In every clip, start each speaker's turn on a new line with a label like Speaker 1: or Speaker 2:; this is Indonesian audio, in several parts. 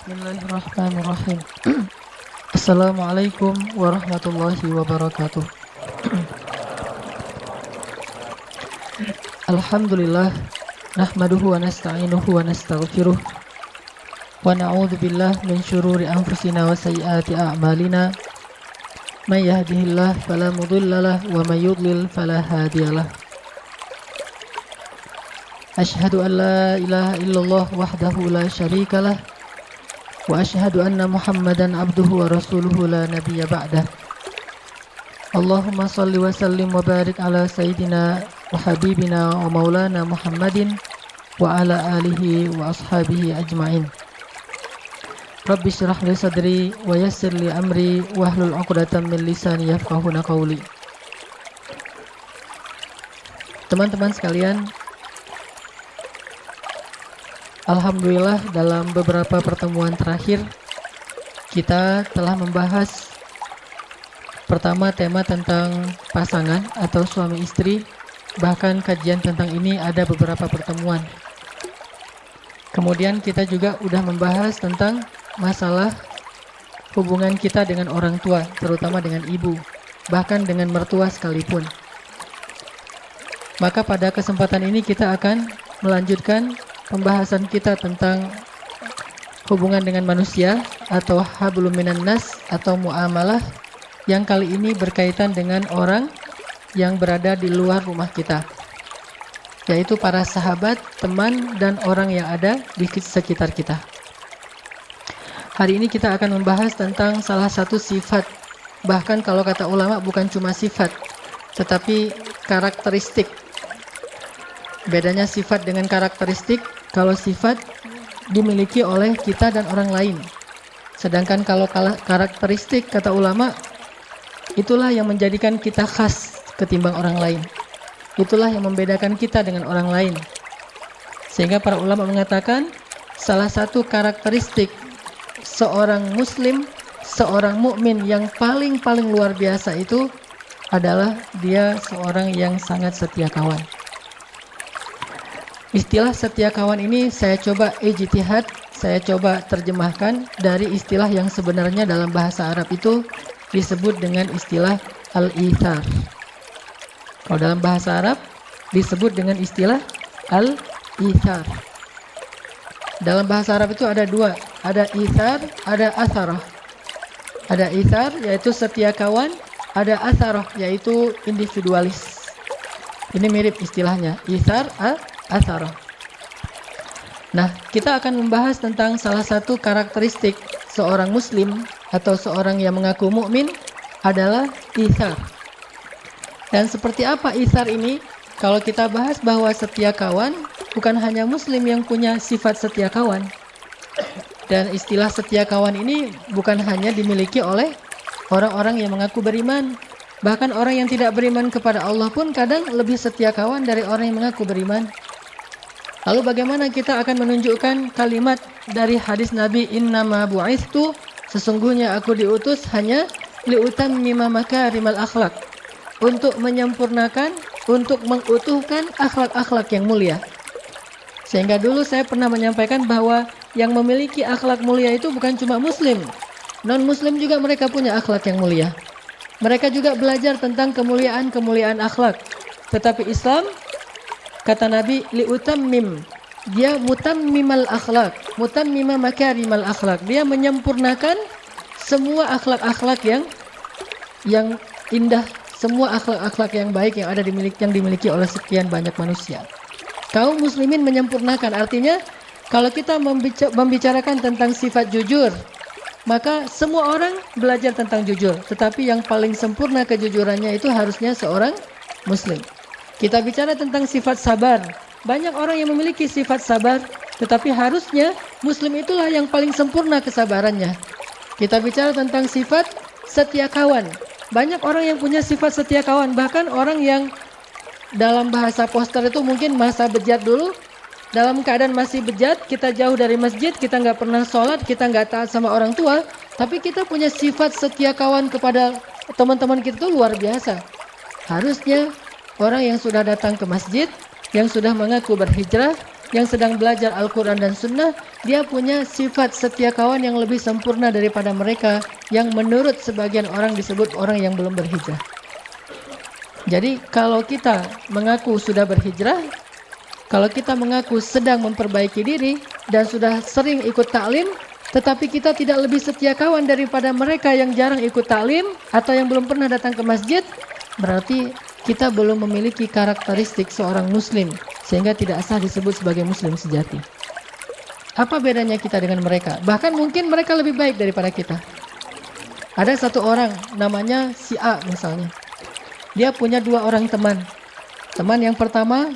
Speaker 1: Bismillahirrahmanirrahim. Assalamualaikum warahmatullahi wabarakatuh. Alhamdulillah, nahmaduhu wa nasta'inuhu wa nastaghfiruh wa na'udzu billahi min syururi anfusina wa sayyiati a'malina. May yahdihillahu fala mudhillalah wa may yudlil fala hadiyalah. Asyhadu an la ilaha illallah wahdahu la syarikalah wa asyhadu anna Muhammadan abduhu wa rasuluhu la nabiyya ba'dah. Allahumma salli wa sallim wa barik ala sayyidina wa habibina wa maulana Muhammadin wa ala alihi wa ashabihi ajma'in. Rabbi syrah li sadri wa yassir li amri wa hlul 'uqdatam min lisani yafqahuna qawli. Teman-teman sekalian, alhamdulillah dalam beberapa pertemuan terakhir kita telah membahas pertama tema tentang pasangan atau suami istri. Bahkan kajian tentang ini ada beberapa pertemuan. Kemudian kita juga sudah membahas tentang masalah hubungan kita dengan orang tua, terutama dengan ibu, bahkan dengan mertua sekalipun. Maka pada kesempatan ini kita akan melanjutkan pembahasan kita tentang hubungan dengan manusia atau hablum minan nas atau muamalah, yang kali ini berkaitan dengan orang yang berada di luar rumah kita, yaitu para sahabat, teman, dan orang yang ada di sekitar kita. Hari ini kita akan membahas tentang salah satu sifat, bahkan kalau kata ulama bukan cuma sifat, tetapi karakteristik. Bedanya sifat dengan karakteristik, kalau sifat dimiliki oleh kita dan orang lain. Sedangkan kalau karakteristik, kata ulama, itulah yang menjadikan kita khas ketimbang orang lain. Itulah yang membedakan kita dengan orang lain. Sehingga para ulama mengatakan salah satu karakteristik seorang muslim, seorang mukmin yang paling luar biasa itu adalah dia seorang yang sangat setia kawan. Istilah setia kawan ini saya coba ijtihad, saya coba terjemahkan dari istilah yang sebenarnya dalam bahasa Arab itu disebut dengan istilah al-ithar. Kalau dalam bahasa Arab disebut dengan istilah al-ithar. Dalam bahasa Arab itu ada dua, ada ithar, ada atharah. Ada ithar yaitu setia kawan, ada atharah yaitu individualis. Ini mirip istilahnya, ithar, atharah. Nah, kita akan membahas tentang salah satu karakteristik seorang muslim atau seorang yang mengaku mukmin adalah ithar. Dan seperti apa ithar ini? Kalau kita bahas bahwa setia kawan, bukan hanya muslim yang punya sifat setia kawan. Dan istilah setia kawan ini bukan hanya dimiliki oleh orang-orang yang mengaku beriman. Bahkan orang yang tidak beriman kepada Allah pun kadang lebih setia kawan dari orang yang mengaku beriman. Lalu bagaimana kita akan menunjukkan kalimat dari hadis Nabi, innama bu'ithtu, sesungguhnya aku diutus hanya liutammima makarimal akhlak, untuk menyempurnakan, untuk mengutuhkan akhlak-akhlak yang mulia. Sehingga dulu saya pernah menyampaikan bahwa yang memiliki akhlak mulia itu bukan cuma muslim, non-muslim juga mereka punya akhlak yang mulia. Mereka juga belajar tentang kemuliaan akhlak. Tetapi Islam, kata Nabi, liutammim, dia mutammimal akhlak, mutammima makarimal akhlak. Dia menyempurnakan semua akhlak-akhlak yang indah, semua akhlak-akhlak yang baik yang dimiliki oleh sekian banyak manusia. Kaum muslimin menyempurnakan, artinya kalau kita membicarakan tentang sifat jujur, maka semua orang belajar tentang jujur, tetapi yang paling sempurna kejujurannya itu harusnya seorang muslim. Kita bicara tentang sifat sabar, banyak orang yang memiliki sifat sabar, tetapi harusnya muslim itulah yang paling sempurna kesabarannya. Kita bicara tentang sifat setia kawan, banyak orang yang punya sifat setia kawan, bahkan orang yang dalam bahasa poster itu mungkin masa bejat dulu, dalam keadaan masih bejat, kita jauh dari masjid, kita nggak pernah sholat, kita nggak taat sama orang tua, tapi kita punya sifat setia kawan kepada teman-teman kita itu luar biasa. Harusnya orang yang sudah datang ke masjid, yang sudah mengaku berhijrah, yang sedang belajar Al-Quran dan Sunnah, dia punya sifat setia kawan yang lebih sempurna daripada mereka yang menurut sebagian orang disebut orang yang belum berhijrah. Jadi kalau kita mengaku sudah berhijrah, kalau kita mengaku sedang memperbaiki diri dan sudah sering ikut taklim, tetapi kita tidak lebih setia kawan daripada mereka yang jarang ikut taklim atau yang belum pernah datang ke masjid, berarti kita belum memiliki karakteristik seorang muslim, sehingga tidak sah disebut sebagai muslim sejati. Apa bedanya kita dengan mereka? Bahkan mungkin mereka lebih baik daripada kita. Ada satu orang namanya si A misalnya. Dia punya dua orang teman. Teman yang pertama,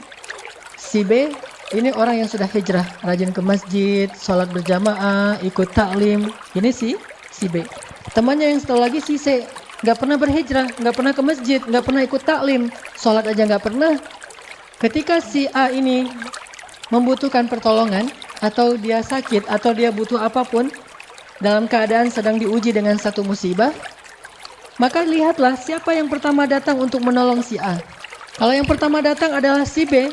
Speaker 1: si B, ini orang yang sudah hijrah, rajin ke masjid, sholat berjamaah, ikut taklim. Ini si B. Temannya yang satu lagi si C, nggak pernah berhijrah, nggak pernah ke masjid, nggak pernah ikut taklim, sholat aja nggak pernah. Ketika si A ini membutuhkan pertolongan, atau dia sakit, atau dia butuh apapun, dalam keadaan sedang diuji dengan satu musibah, maka lihatlah siapa yang pertama datang untuk menolong si A. Kalau yang pertama datang adalah si B,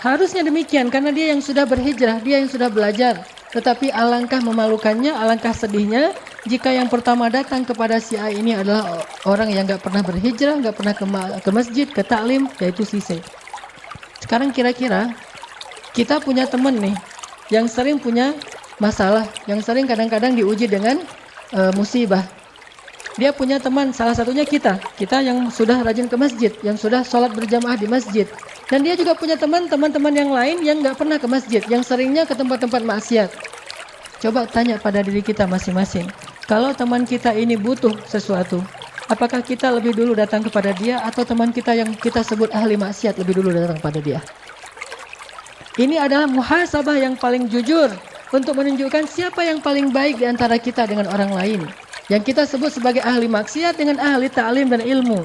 Speaker 1: harusnya demikian, karena dia yang sudah berhijrah, dia yang sudah belajar. Tetapi alangkah memalukannya, alangkah sedihnya, jika yang pertama datang kepada si A ini adalah orang yang gak pernah berhijrah, gak pernah ke masjid, ke taklim, yaitu si C. Sekarang kira-kira kita punya teman nih, yang sering punya masalah, yang sering kadang-kadang diuji dengan musibah. Dia punya teman, salah satunya kita yang sudah rajin ke masjid, yang sudah sholat berjamaah di masjid. Dan dia juga punya teman-teman yang lain yang gak pernah ke masjid, yang seringnya ke tempat-tempat maksiat. Coba tanya pada diri kita masing-masing, kalau teman kita ini butuh sesuatu, apakah kita lebih dulu datang kepada dia, atau teman kita yang kita sebut ahli maksiat lebih dulu datang kepada dia? Ini adalah muhasabah yang paling jujur untuk menunjukkan siapa yang paling baik di antara kita dengan orang lain, yang kita sebut sebagai ahli maksiat dengan ahli ta'lim dan ilmu.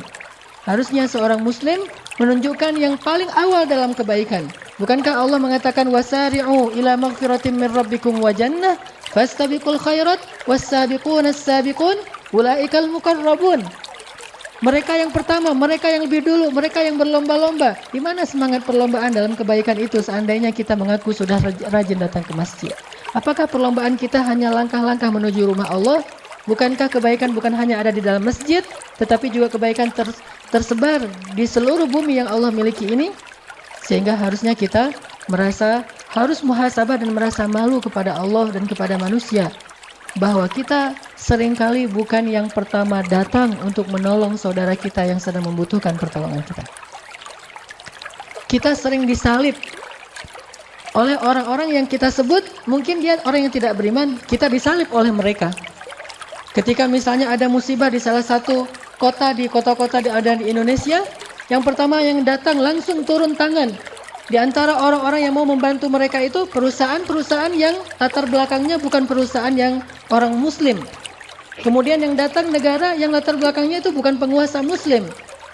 Speaker 1: Harusnya seorang muslim menunjukkan yang paling awal dalam kebaikan. Bukankah Allah mengatakan wasari'u ila maghfiratin min rabbikum wa jannah fastabiqul khairat was-sabiquna as-sabiqun ulaikal muqarrabun. Mereka yang pertama, mereka yang lebih dulu, mereka yang berlomba-lomba. Di mana semangat perlombaan dalam kebaikan itu seandainya kita mengaku sudah rajin datang ke masjid? Apakah perlombaan kita hanya langkah-langkah menuju rumah Allah? Bukankah kebaikan bukan hanya ada di dalam masjid, tetapi juga kebaikan tersebar di seluruh bumi yang Allah miliki ini? Sehingga harusnya kita merasa harus muhasabah dan merasa malu kepada Allah dan kepada manusia, bahwa kita seringkali bukan yang pertama datang untuk menolong saudara kita yang sedang membutuhkan pertolongan kita. Kita sering disalib oleh orang-orang yang kita sebut mungkin dia orang yang tidak beriman, kita disalib oleh mereka. Ketika misalnya ada musibah di salah satu kota, di kota-kota ada di Indonesia, yang pertama yang datang langsung turun tangan. Di antara orang-orang yang mau membantu mereka itu perusahaan-perusahaan yang latar belakangnya bukan perusahaan yang orang muslim. Kemudian yang datang negara yang latar belakangnya itu bukan penguasa muslim.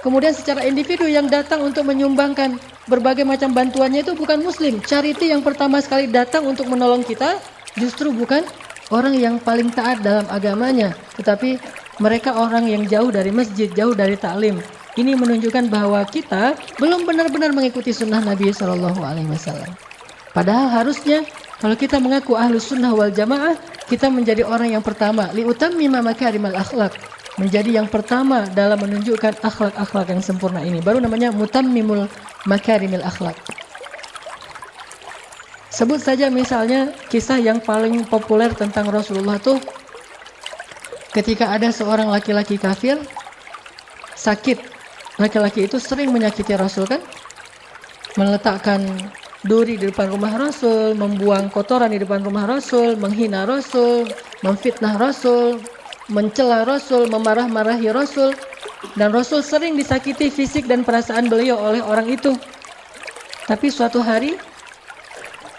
Speaker 1: Kemudian secara individu yang datang untuk menyumbangkan berbagai macam bantuannya itu bukan muslim. Charity yang pertama sekali datang untuk menolong kita justru bukan orang yang paling taat dalam agamanya, tetapi mereka orang yang jauh dari masjid, jauh dari taklim. Ini menunjukkan bahwa kita belum benar-benar mengikuti sunnah Nabi SAW. Padahal harusnya kalau kita mengaku ahlus sunnah wal jamaah, kita menjadi orang yang pertama liutammima makarimal akhlak, menjadi yang pertama dalam menunjukkan akhlak-akhlak yang sempurna ini. Baru namanya mutammimul makarimil akhlak. Sebut saja misalnya kisah yang paling populer tentang Rasulullah tuh ketika ada seorang laki-laki kafir sakit. Laki-laki itu sering menyakiti Rasul kan? Meletakkan duri di depan rumah Rasul, membuang kotoran di depan rumah Rasul, menghina Rasul, memfitnah Rasul, mencela Rasul, memarah-marahi Rasul. Dan Rasul sering disakiti fisik dan perasaan beliau oleh orang itu. Tapi suatu hari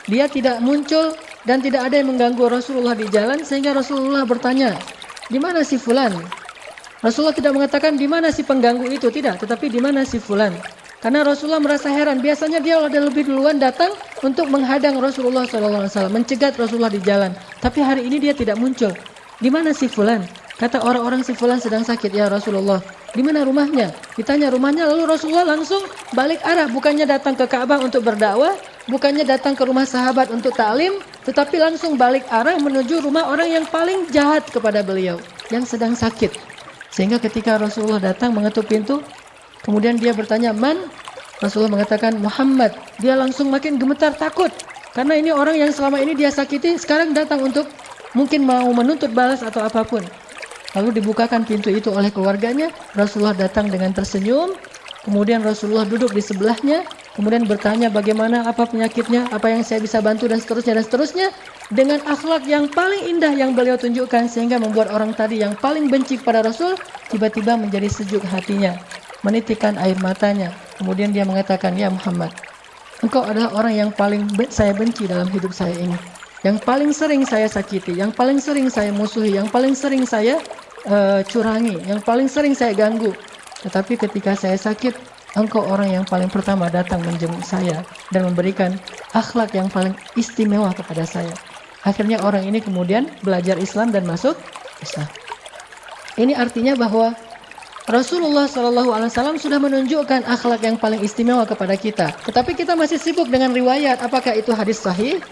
Speaker 1: dia tidak muncul dan tidak ada yang mengganggu Rasulullah di jalan, sehingga Rasulullah bertanya, di mana si fulan? Rasulullah tidak mengatakan di mana si pengganggu itu, tidak, tetapi di mana si fulan. Karena Rasulullah merasa heran, biasanya dia ada lebih duluan datang untuk menghadang Rasulullah SAW, mencegat Rasulullah di jalan. Tapi hari ini dia tidak muncul. Di mana si fulan? Kata orang-orang si fulan sedang sakit ya Rasulullah. Di mana rumahnya? Ditanya rumahnya, lalu Rasulullah langsung balik arah, bukannya datang ke Ka'bah untuk berdakwah, bukannya datang ke rumah sahabat untuk taklim, tetapi langsung balik arah menuju rumah orang yang paling jahat kepada beliau, yang sedang sakit. Sehingga ketika Rasulullah datang mengetuk pintu, kemudian dia bertanya, "Man?" Rasulullah mengatakan, "Muhammad." Dia langsung makin gemetar takut, karena ini orang yang selama ini dia sakiti, sekarang datang untuk mungkin mau menuntut balas atau apapun. Lalu dibukakan pintu itu oleh keluarganya. Rasulullah datang dengan tersenyum. Kemudian Rasulullah duduk di sebelahnya, kemudian bertanya bagaimana, apa penyakitnya, apa yang saya bisa bantu, dan seterusnya, dengan akhlak yang paling indah yang beliau tunjukkan, sehingga membuat orang tadi yang paling benci kepada Rasul tiba-tiba menjadi sejuk hatinya, menitikkan air matanya. Kemudian dia mengatakan, "Ya Muhammad, engkau adalah orang yang paling saya benci dalam hidup saya ini, yang paling sering saya sakiti, yang paling sering saya musuhi, yang paling sering saya curangi, yang paling sering saya ganggu. Tetapi ketika saya sakit, engkau orang yang paling pertama datang menjenguk saya dan memberikan akhlak yang paling istimewa kepada saya." Akhirnya orang ini kemudian belajar Islam dan masuk Islam. Ini artinya bahwa Rasulullah SAW sudah menunjukkan akhlak yang paling istimewa kepada kita. Tetapi kita masih sibuk dengan riwayat, apakah itu hadis sahih?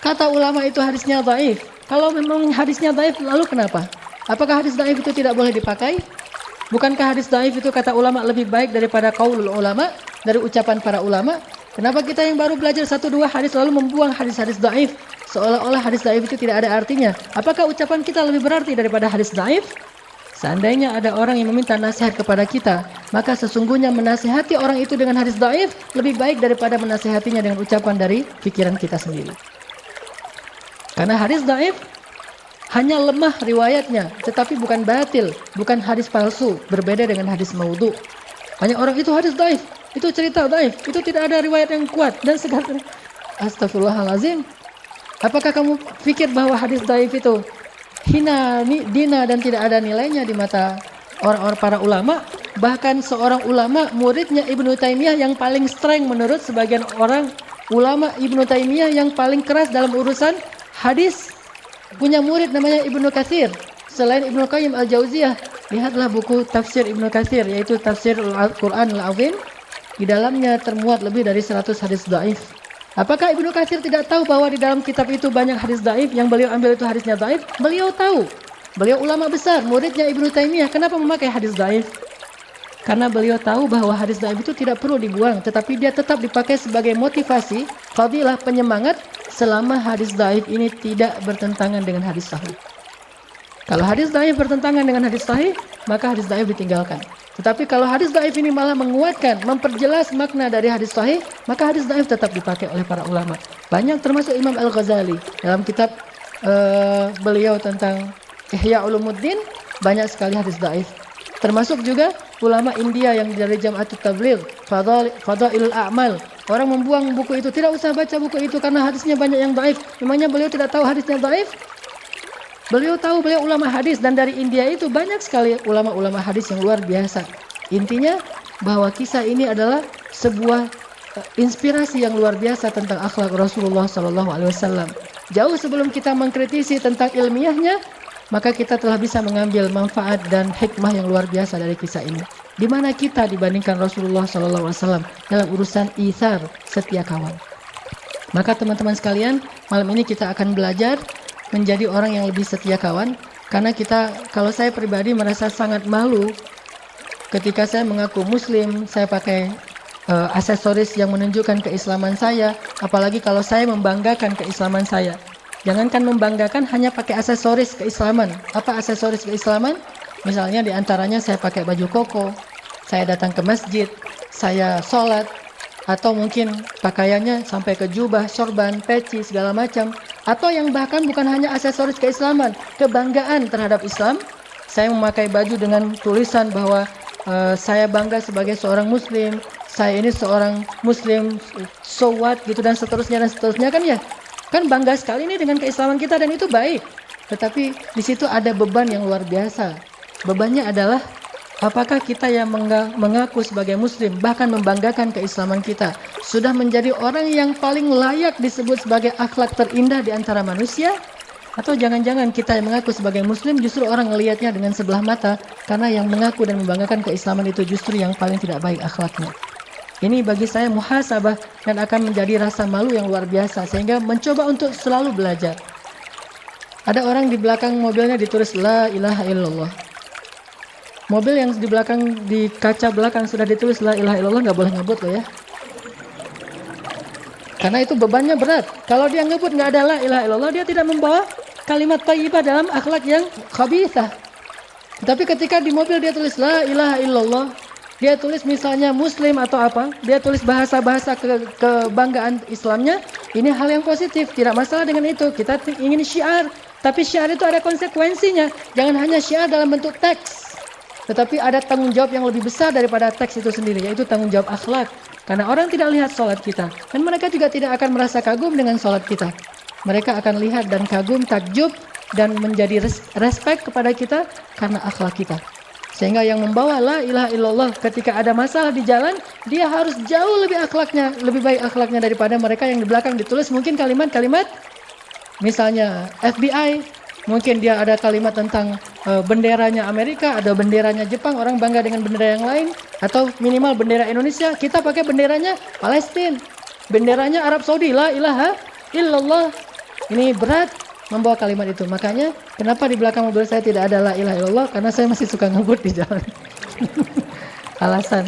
Speaker 1: Kata ulama itu hadisnya dhaif. Kalau memang hadisnya dhaif, lalu kenapa? Apakah hadis dhaif itu tidak boleh dipakai? Bukankah hadis dhaif itu kata ulama lebih baik daripada qaulul ulama, dari ucapan para ulama? Kenapa kita yang baru belajar 1-2 hadis lalu membuang hadis-hadis dhaif, seolah-olah hadis dhaif itu tidak ada artinya? Apakah ucapan kita lebih berarti daripada hadis dhaif? Seandainya ada orang yang meminta nasihat kepada kita, maka sesungguhnya menasihati orang itu dengan hadis dhaif lebih baik daripada menasihatinya dengan ucapan dari pikiran kita sendiri. Karena hadis dhaif hanya lemah riwayatnya, tetapi bukan batil, bukan hadis palsu, berbeda dengan hadis maudhu. Hanya orang itu hadis dhaif, itu cerita dhaif, itu tidak ada riwayat yang kuat dan segala. Astagfirullahalazim. Apakah kamu pikir bahwa hadis dhaif itu hina dina dan tidak ada nilainya di mata orang-orang para ulama? Bahkan seorang ulama, muridnya Ibnu Taimiyah yang paling streng menurut sebagian orang ulama, Ibnu Taimiyah yang paling keras dalam urusan hadis, punya murid namanya Ibnu Katsir. Selain Ibnu Qayyim Al-Jauziyah, lihatlah buku tafsir Ibnu Katsir, yaitu tafsir Al-Quran Al-Azim. Di dalamnya termuat lebih dari 100 hadis dhaif. Apakah Ibnu Katsir tidak tahu bahwa di dalam kitab itu banyak hadis dhaif, yang beliau ambil itu hadisnya dhaif? Beliau tahu. Beliau ulama besar, muridnya Ibnu Taimiyah. Kenapa memakai hadis dhaif? Karena beliau tahu bahwa hadis dhaif itu tidak perlu dibuang, tetapi dia tetap dipakai sebagai motivasi, fadilah, penyemangat, selama hadis dhaif ini tidak bertentangan dengan hadis sahih. Kalau hadis dhaif bertentangan dengan hadis sahih, maka hadis dhaif ditinggalkan. Tetapi kalau hadis dhaif ini malah menguatkan, memperjelas makna dari hadis sahih, maka hadis dhaif tetap dipakai oleh para ulama. Banyak, termasuk Imam Al-Ghazali dalam kitab beliau tentang Ihya Ulumuddin, banyak sekali hadis dhaif. Termasuk juga ulama India yang dari Jam'atut Tabligh, Fadailul A'mal. Orang membuang buku itu, tidak usah baca buku itu karena hadisnya banyak yang dhaif. Memangnya beliau tidak tahu hadisnya dhaif? Beliau tahu, beliau ulama hadis, dan dari India itu banyak sekali ulama-ulama hadis yang luar biasa. Intinya bahwa kisah ini adalah sebuah inspirasi yang luar biasa tentang akhlak Rasulullah SAW. Jauh sebelum kita mengkritisi tentang ilmiahnya, maka kita telah bisa mengambil manfaat dan hikmah yang luar biasa dari kisah ini. Di mana kita dibandingkan Rasulullah SAW dalam urusan itsar, setia kawan. Maka teman-teman sekalian, malam ini kita akan belajar menjadi orang yang lebih setia kawan. Karena kalau saya pribadi merasa sangat malu ketika saya mengaku Muslim, saya pakai aksesoris yang menunjukkan keislaman saya, apalagi kalau saya membanggakan keislaman saya. Jangankan membanggakan, hanya pakai aksesoris keislaman. Apa aksesoris keislaman? Misalnya diantaranya saya pakai baju koko, saya datang ke masjid, saya sholat, atau mungkin pakaiannya sampai ke jubah, sorban, peci, segala macam. Atau yang bahkan bukan hanya aksesoris keislaman, kebanggaan terhadap Islam. Saya memakai baju dengan tulisan bahwa saya bangga sebagai seorang Muslim, saya ini seorang Muslim, so what, gitu, dan seterusnya kan ya. Kan bangga sekali ini dengan keislaman kita, dan itu baik. Tetapi di situ ada beban yang luar biasa. Bebannya adalah apakah kita yang mengaku sebagai Muslim, bahkan membanggakan keislaman kita, sudah menjadi orang yang paling layak disebut sebagai akhlak terindah di antara manusia? Atau jangan-jangan kita yang mengaku sebagai Muslim justru orang melihatnya dengan sebelah mata, karena yang mengaku dan membanggakan keislaman itu justru yang paling tidak baik akhlaknya. Ini bagi saya muhasabah dan akan menjadi rasa malu yang luar biasa sehingga mencoba untuk selalu belajar. Ada orang di belakang mobilnya ditulis La ilaha illallah. Mobil yang di belakang, di kaca belakang sudah ditulis La ilaha illallah, nggak boleh ngebut loh ya. Karena itu bebannya berat. Kalau dia ngebut nggak ada La ilaha illallah, dia tidak membawa kalimat thayyibah dalam akhlak yang khabithah. Tapi ketika di mobil dia tulis La ilaha illallah, dia tulis misalnya Muslim atau apa, dia tulis bahasa-bahasa kebanggaan Islamnya, ini hal yang positif, tidak masalah dengan itu. Kita ingin syiar, tapi syiar itu ada konsekuensinya. Jangan hanya syiar dalam bentuk teks, tetapi ada tanggung jawab yang lebih besar daripada teks itu sendiri, yaitu tanggung jawab akhlak. Karena orang tidak lihat sholat kita, dan mereka juga tidak akan merasa kagum dengan sholat kita. Mereka akan lihat dan kagum, takjub, dan menjadi respect kepada kita karena akhlak kita. Sehingga yang membawa La ilaha illallah ketika ada masalah di jalan, dia harus jauh lebih akhlaknya, lebih baik akhlaknya daripada mereka yang di belakang ditulis mungkin kalimat-kalimat, misalnya FBI, mungkin dia ada kalimat tentang benderanya Amerika, ada benderanya Jepang, orang bangga dengan bendera yang lain, atau minimal bendera Indonesia, kita pakai benderanya Palestina, benderanya Arab Saudi, La ilaha illallah. Ini berat membawa kalimat itu. Makanya kenapa di belakang mobil saya tidak ada La ilaha illallah, karena saya masih suka ngebut di jalan. Alasan.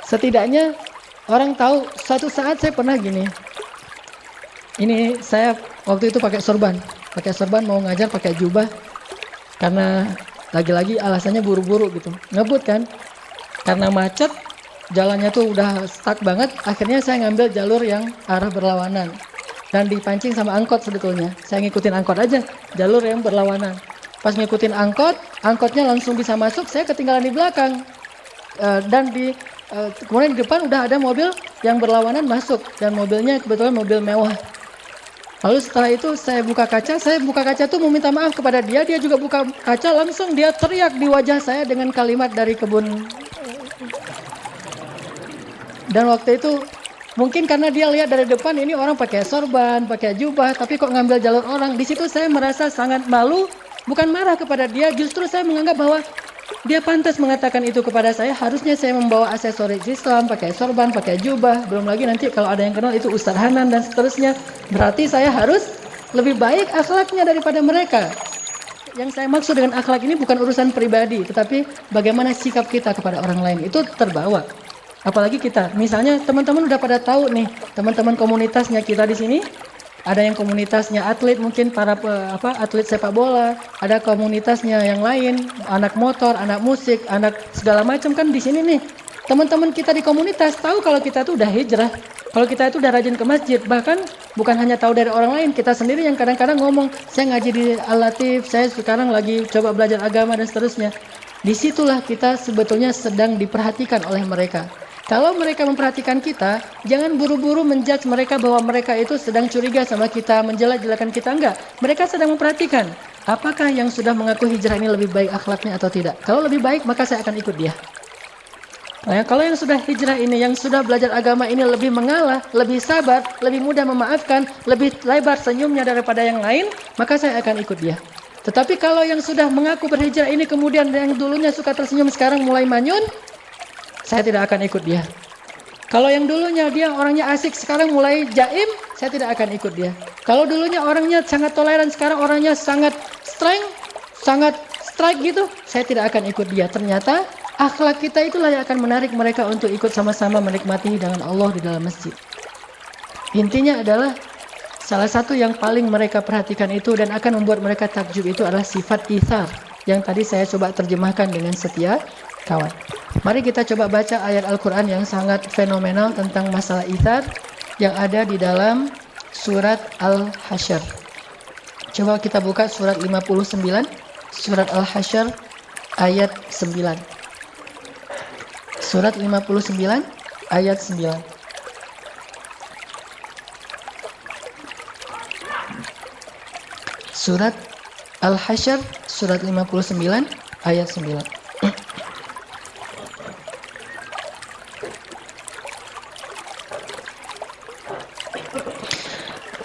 Speaker 1: Setidaknya orang tahu suatu saat saya pernah gini. Ini saya waktu itu pakai sorban mau ngajar pakai jubah karena lagi-lagi alasannya buru-buru gitu. Ngebut kan? Karena macet, jalannya tuh udah stuck banget, akhirnya saya ngambil jalur yang arah berlawanan. Dan dipancing sama angkot sebetulnya. Saya ngikutin angkot aja, jalur yang berlawanan. Pas ngikutin angkot, angkotnya langsung bisa masuk, saya ketinggalan di belakang. Kemudian di depan udah ada mobil yang berlawanan masuk. Dan mobilnya kebetulan mobil mewah. Lalu setelah itu saya buka kaca tuh mau minta maaf kepada dia. Dia juga buka kaca, langsung dia teriak di wajah saya dengan kalimat dari kebun. Dan waktu itu mungkin karena dia lihat dari depan ini orang pakai sorban, pakai jubah, tapi kok ngambil jalur orang. Di situ saya merasa sangat malu, bukan marah kepada dia, justru saya menganggap bahwa dia pantas mengatakan itu kepada saya. Harusnya saya membawa aksesoris Islam, pakai sorban, pakai jubah. Belum lagi nanti kalau ada yang kenal itu Ustaz Hanan dan seterusnya. Berarti saya harus lebih baik akhlaknya daripada mereka. Yang saya maksud dengan akhlak ini bukan urusan pribadi, tetapi bagaimana sikap kita kepada orang lain itu terbawa. Apalagi kita, misalnya teman-teman udah pada tahu nih, teman-teman komunitasnya kita di sini, ada yang komunitasnya atlet, mungkin para atlet sepak bola, ada komunitasnya yang lain, anak motor, anak musik, anak segala macam kan di sini nih. Teman-teman kita di komunitas tahu kalau kita tuh udah hijrah, kalau kita itu udah rajin ke masjid, bahkan bukan hanya tahu dari orang lain, kita sendiri yang kadang-kadang ngomong, saya ngaji di Al-Latif, saya sekarang lagi coba belajar agama dan seterusnya. Disitulah kita sebetulnya sedang diperhatikan oleh mereka. Kalau mereka memperhatikan kita, jangan buru-buru menjudge mereka bahwa mereka itu sedang curiga sama kita, menjelek-jelekan kita, enggak. Mereka sedang memperhatikan, apakah yang sudah mengaku hijrah ini lebih baik akhlaknya atau tidak. Kalau lebih baik, maka saya akan ikut dia. Nah, kalau yang sudah hijrah ini, yang sudah belajar agama ini lebih mengalah, lebih sabar, lebih mudah memaafkan, lebih lebar senyumnya daripada yang lain, maka saya akan ikut dia. Tetapi kalau yang sudah mengaku berhijrah ini, kemudian yang dulunya suka tersenyum, sekarang mulai manyun, saya tidak akan ikut dia. Kalau yang dulunya dia orangnya asik, sekarang mulai jaim, saya tidak akan ikut dia. Kalau dulunya orangnya sangat toleran, sekarang orangnya sangat strike gitu, saya tidak akan ikut dia. Ternyata akhlak kita itulah yang akan menarik mereka untuk ikut sama-sama menikmati hidangan Allah di dalam masjid. Intinya adalah salah satu yang paling mereka perhatikan itu dan akan membuat mereka takjub itu adalah sifat itsar yang tadi saya coba terjemahkan dengan setia kawan. Mari kita coba baca ayat Al-Quran yang sangat fenomenal tentang masalah itsar yang ada di dalam surat Al-Hasyr. Coba kita buka surat 59, surat Al-Hasyr ayat 9. Surat 59 ayat 9. Surat Al-Hasyr surat 59 ayat 9.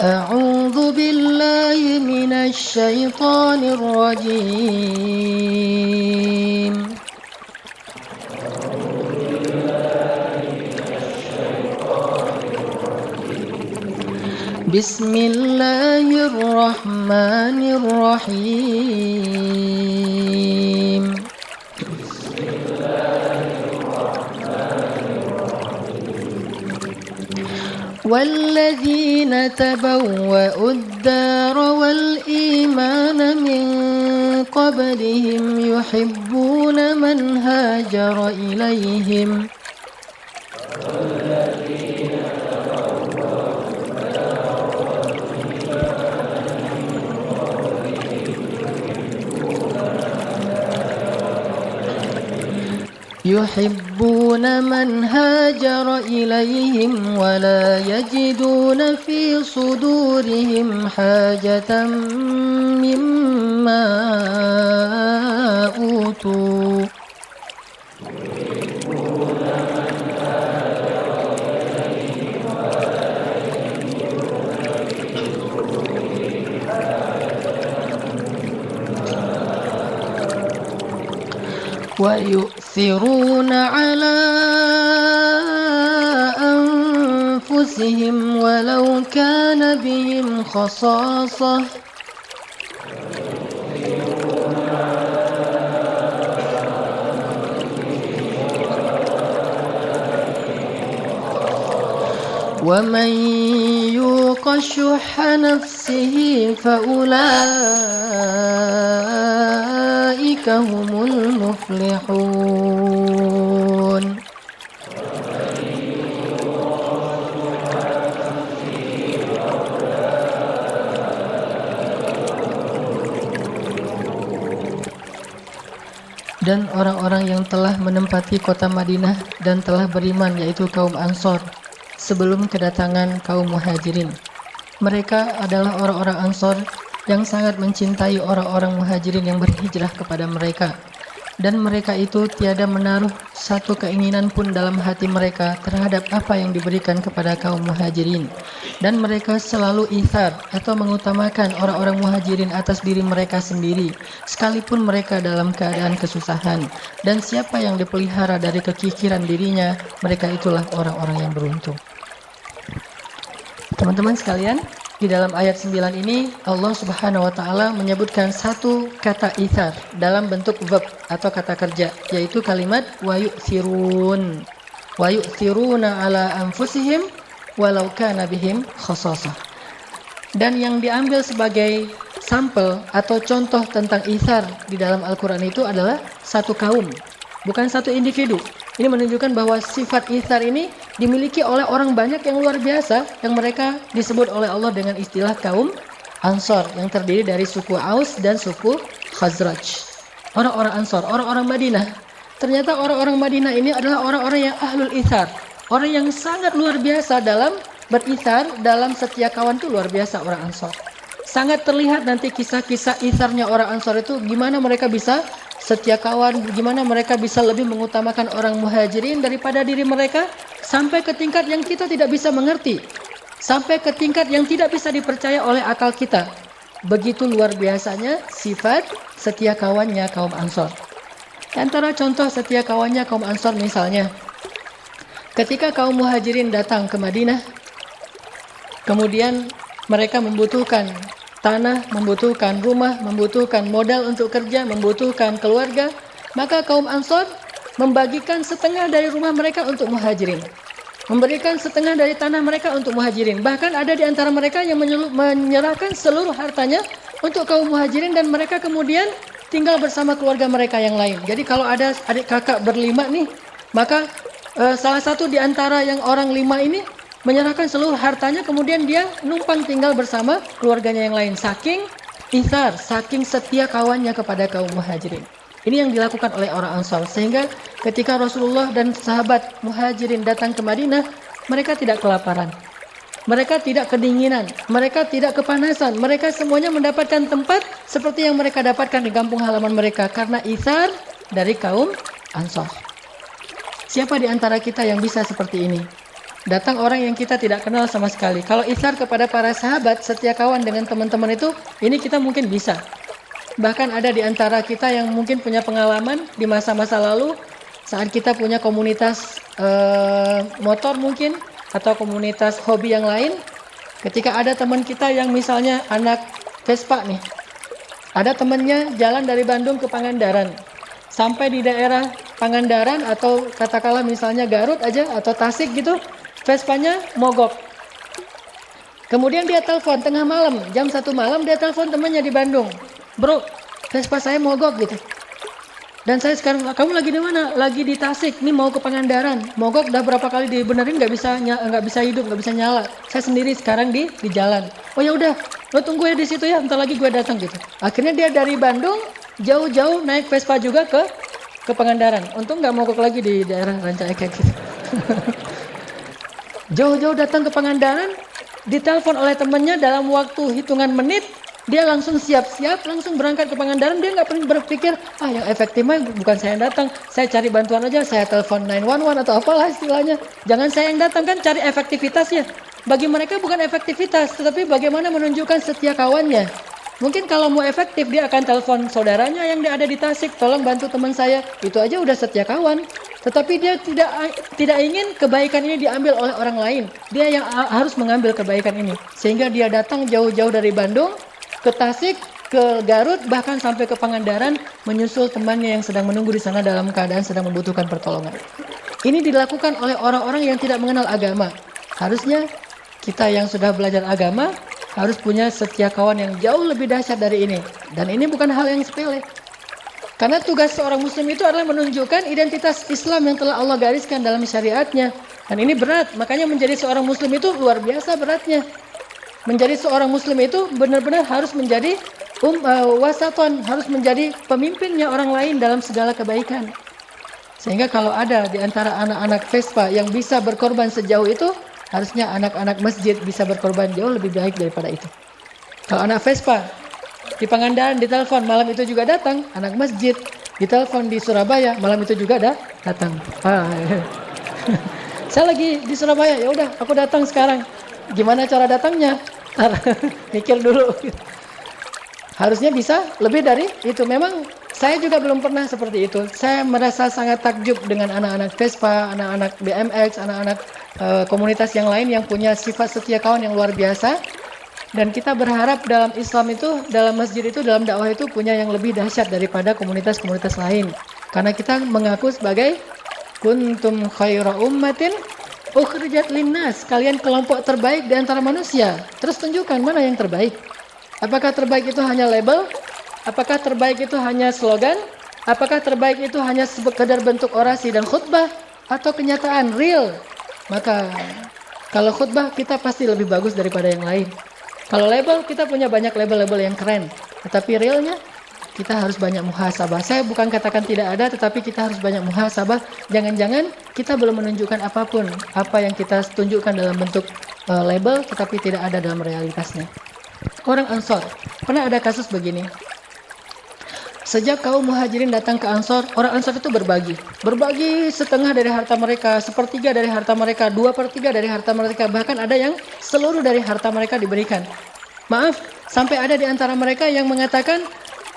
Speaker 1: A'udzu billahi minasy syaithanir rajim. Bismillahirrahmanirrahim. والذين تبوأوا الدار والإيمان من قبلهم يحبون من هاجر إليهم ولا يجدون في صدورهم حاجة مما أوتوا ويؤثرون على أنفسهم ولو كان بهم خصاصة ومن يوق شح نفسه فأولئك هم المفلحون. Dan orang-orang yang telah menempati kota Madinah dan telah beriman, yaitu kaum Ansor, sebelum kedatangan kaum Muhajirin. Mereka adalah orang-orang Ansor yang sangat mencintai orang-orang Muhajirin yang berhijrah kepada mereka. Dan mereka itu tiada menaruh satu keinginan pun dalam hati mereka terhadap apa yang diberikan kepada kaum Muhajirin. Dan mereka selalu ithar atau mengutamakan orang-orang Muhajirin atas diri mereka sendiri, sekalipun mereka dalam keadaan kesusahan. Dan siapa yang dipelihara dari kekikiran dirinya, mereka itulah orang-orang yang beruntung. Teman-teman sekalian, di dalam ayat 9 ini Allah Subhanahu wa taala menyebutkan satu kata ithar dalam bentuk verb atau kata kerja, yaitu kalimat wa yu'thiruna ala anfusihim walau kana bihim khasasah. Dan yang diambil sebagai sampel atau contoh tentang ithar di dalam Al-Qur'an itu adalah satu kaum, bukan satu individu. Ini menunjukkan bahwa sifat ithar ini dimiliki oleh orang banyak yang luar biasa, yang mereka disebut oleh Allah dengan istilah kaum Ansor, yang terdiri dari suku Aus dan suku Khazraj. Orang-orang Ansor, orang-orang Madinah. Ternyata orang-orang Madinah ini adalah orang-orang yang ahlul ithar, orang yang sangat luar biasa dalam berithar, dalam setia kawan itu luar biasa orang Ansor. Sangat terlihat nanti kisah-kisah itharnya orang Ansor itu, gimana mereka bisa setia kawan, gimana mereka bisa lebih mengutamakan orang Muhajirin daripada diri mereka, sampai ke tingkat yang kita tidak bisa mengerti, sampai ke tingkat yang tidak bisa dipercaya oleh akal kita. Begitu luar biasanya sifat setia kawannya kaum Ansor. Antara contoh setia kawannya kaum Ansor misalnya, ketika kaum Muhajirin datang ke Madinah, kemudian mereka membutuhkan tanah, membutuhkan rumah, membutuhkan modal untuk kerja, membutuhkan keluarga, maka kaum Ansor membagikan setengah dari rumah mereka untuk Muhajirin, memberikan setengah dari tanah mereka untuk Muhajirin. Bahkan ada di antara mereka yang menyerahkan seluruh hartanya untuk kaum Muhajirin, dan mereka kemudian tinggal bersama keluarga mereka yang lain. Jadi kalau ada adik kakak berlima nih, maka salah satu di antara yang orang 5 ini menyerahkan seluruh hartanya, kemudian dia numpang tinggal bersama keluarganya yang lain. Saking ithar, saking setia kawannya kepada kaum Muhajirin. Ini yang dilakukan oleh orang Ansar, sehingga ketika Rasulullah dan sahabat Muhajirin datang ke Madinah, mereka tidak kelaparan, mereka tidak kedinginan, mereka tidak kepanasan. Mereka semuanya mendapatkan tempat seperti yang mereka dapatkan di kampung halaman mereka, karena ithar dari kaum Ansar. Siapa di antara kita yang bisa seperti ini? Datang orang yang kita tidak kenal sama sekali. Kalau ithar kepada para sahabat, setia kawan dengan teman-teman itu, ini kita mungkin bisa. Bahkan ada di antara kita yang mungkin punya pengalaman di masa-masa lalu, saat kita punya komunitas motor mungkin, atau komunitas hobi yang lain. Ketika ada teman kita yang misalnya anak Vespa nih, ada temannya jalan dari Bandung ke Pangandaran, sampai di daerah Pangandaran atau katakanlah misalnya Garut aja atau Tasik gitu, Vespanya mogok. Kemudian dia telepon tengah malam, jam 1 malam dia telepon temannya di Bandung, bro, Vespa saya mogok gitu. Dan saya sekarang, kamu lagi di mana? Lagi di Tasik, nih mau ke Pangandaran. Mogok udah berapa kali dibenerin nggak bisa hidup, nggak bisa nyala. Saya sendiri sekarang di jalan. Oh ya udah, lo tunggu ya di situ ya, entar lagi gue datang gitu. Akhirnya dia dari Bandung jauh-jauh naik Vespa juga ke Pangandaran. Untung nggak mogok lagi di daerah Rancaekek gitu. Jauh-jauh datang ke Pangandaran, ditelepon oleh temannya dalam waktu hitungan menit. Dia langsung siap-siap, langsung berangkat ke Pangandaran. Dia nggak pernah berpikir, yang efektif mah bukan saya yang datang. Saya cari bantuan aja, saya telepon 911 atau apalah istilahnya. Jangan saya yang datang, kan cari efektivitasnya. Bagi mereka bukan efektivitas, tetapi bagaimana menunjukkan setia kawannya. Mungkin kalau mau efektif, dia akan telepon saudaranya yang ada di Tasik, tolong bantu teman saya. Itu aja udah setia kawan. Tetapi dia tidak ingin kebaikan ini diambil oleh orang lain. Dia yang harus mengambil kebaikan ini. Sehingga dia datang jauh-jauh dari Bandung, ke Tasik, ke Garut, bahkan sampai ke Pangandaran, menyusul temannya yang sedang menunggu di sana dalam keadaan sedang membutuhkan pertolongan. Ini dilakukan oleh orang-orang yang tidak mengenal agama. Harusnya kita yang sudah belajar agama harus punya setia kawan yang jauh lebih dahsyat dari ini. Dan ini bukan hal yang sepele. Karena tugas seorang muslim itu adalah menunjukkan identitas Islam yang telah Allah gariskan dalam syariatnya. Dan ini berat, makanya menjadi seorang muslim itu luar biasa beratnya. Menjadi seorang muslim itu benar-benar harus menjadi wasaton, harus menjadi pemimpinnya orang lain dalam segala kebaikan. Sehingga kalau ada di antara anak-anak Vespa yang bisa berkorban sejauh itu, harusnya anak-anak masjid bisa berkorban jauh lebih baik daripada itu. Kalau anak Vespa di Pangandaran ditelepon, malam itu juga datang. Anak masjid ditelepon di Surabaya, malam itu juga datang. Saya lagi di Surabaya, ya udah aku datang sekarang. Gimana cara datangnya? Mikir dulu. Harusnya bisa lebih dari itu. Memang saya juga belum pernah seperti itu. Saya merasa sangat takjub dengan anak-anak Vespa, anak-anak BMX, anak-anak komunitas yang lain yang punya sifat setia kawan yang luar biasa. Dan kita berharap dalam Islam itu, dalam masjid itu, dalam dakwah itu punya yang lebih dahsyat daripada komunitas-komunitas lain. Karena kita mengaku sebagai kuntum khaira ummatin ukhrijat linnas, kalian kelompok terbaik di antara manusia. Terus tunjukkan mana yang terbaik. Apakah terbaik itu hanya label? Apakah terbaik itu hanya slogan? Apakah terbaik itu hanya sekedar bentuk orasi dan khutbah? Atau kenyataan real? Maka kalau khutbah kita pasti lebih bagus daripada yang lain. Kalau label kita punya banyak label-label yang keren. Tetapi realnya kita harus banyak muhasabah. Saya bukan katakan tidak ada, tetapi kita harus banyak muhasabah. Jangan-jangan kita belum menunjukkan apapun, apa yang kita tunjukkan dalam bentuk label, tetapi tidak ada dalam realitasnya. Orang Ansor, pernah ada kasus begini. Sejak kaum muhajirin datang ke Ansor, orang Ansor itu berbagi. Berbagi setengah dari harta mereka, sepertiga dari harta mereka, 2/3 dari harta mereka. Bahkan ada yang seluruh dari harta mereka diberikan. Maaf, sampai ada di antara mereka yang mengatakan,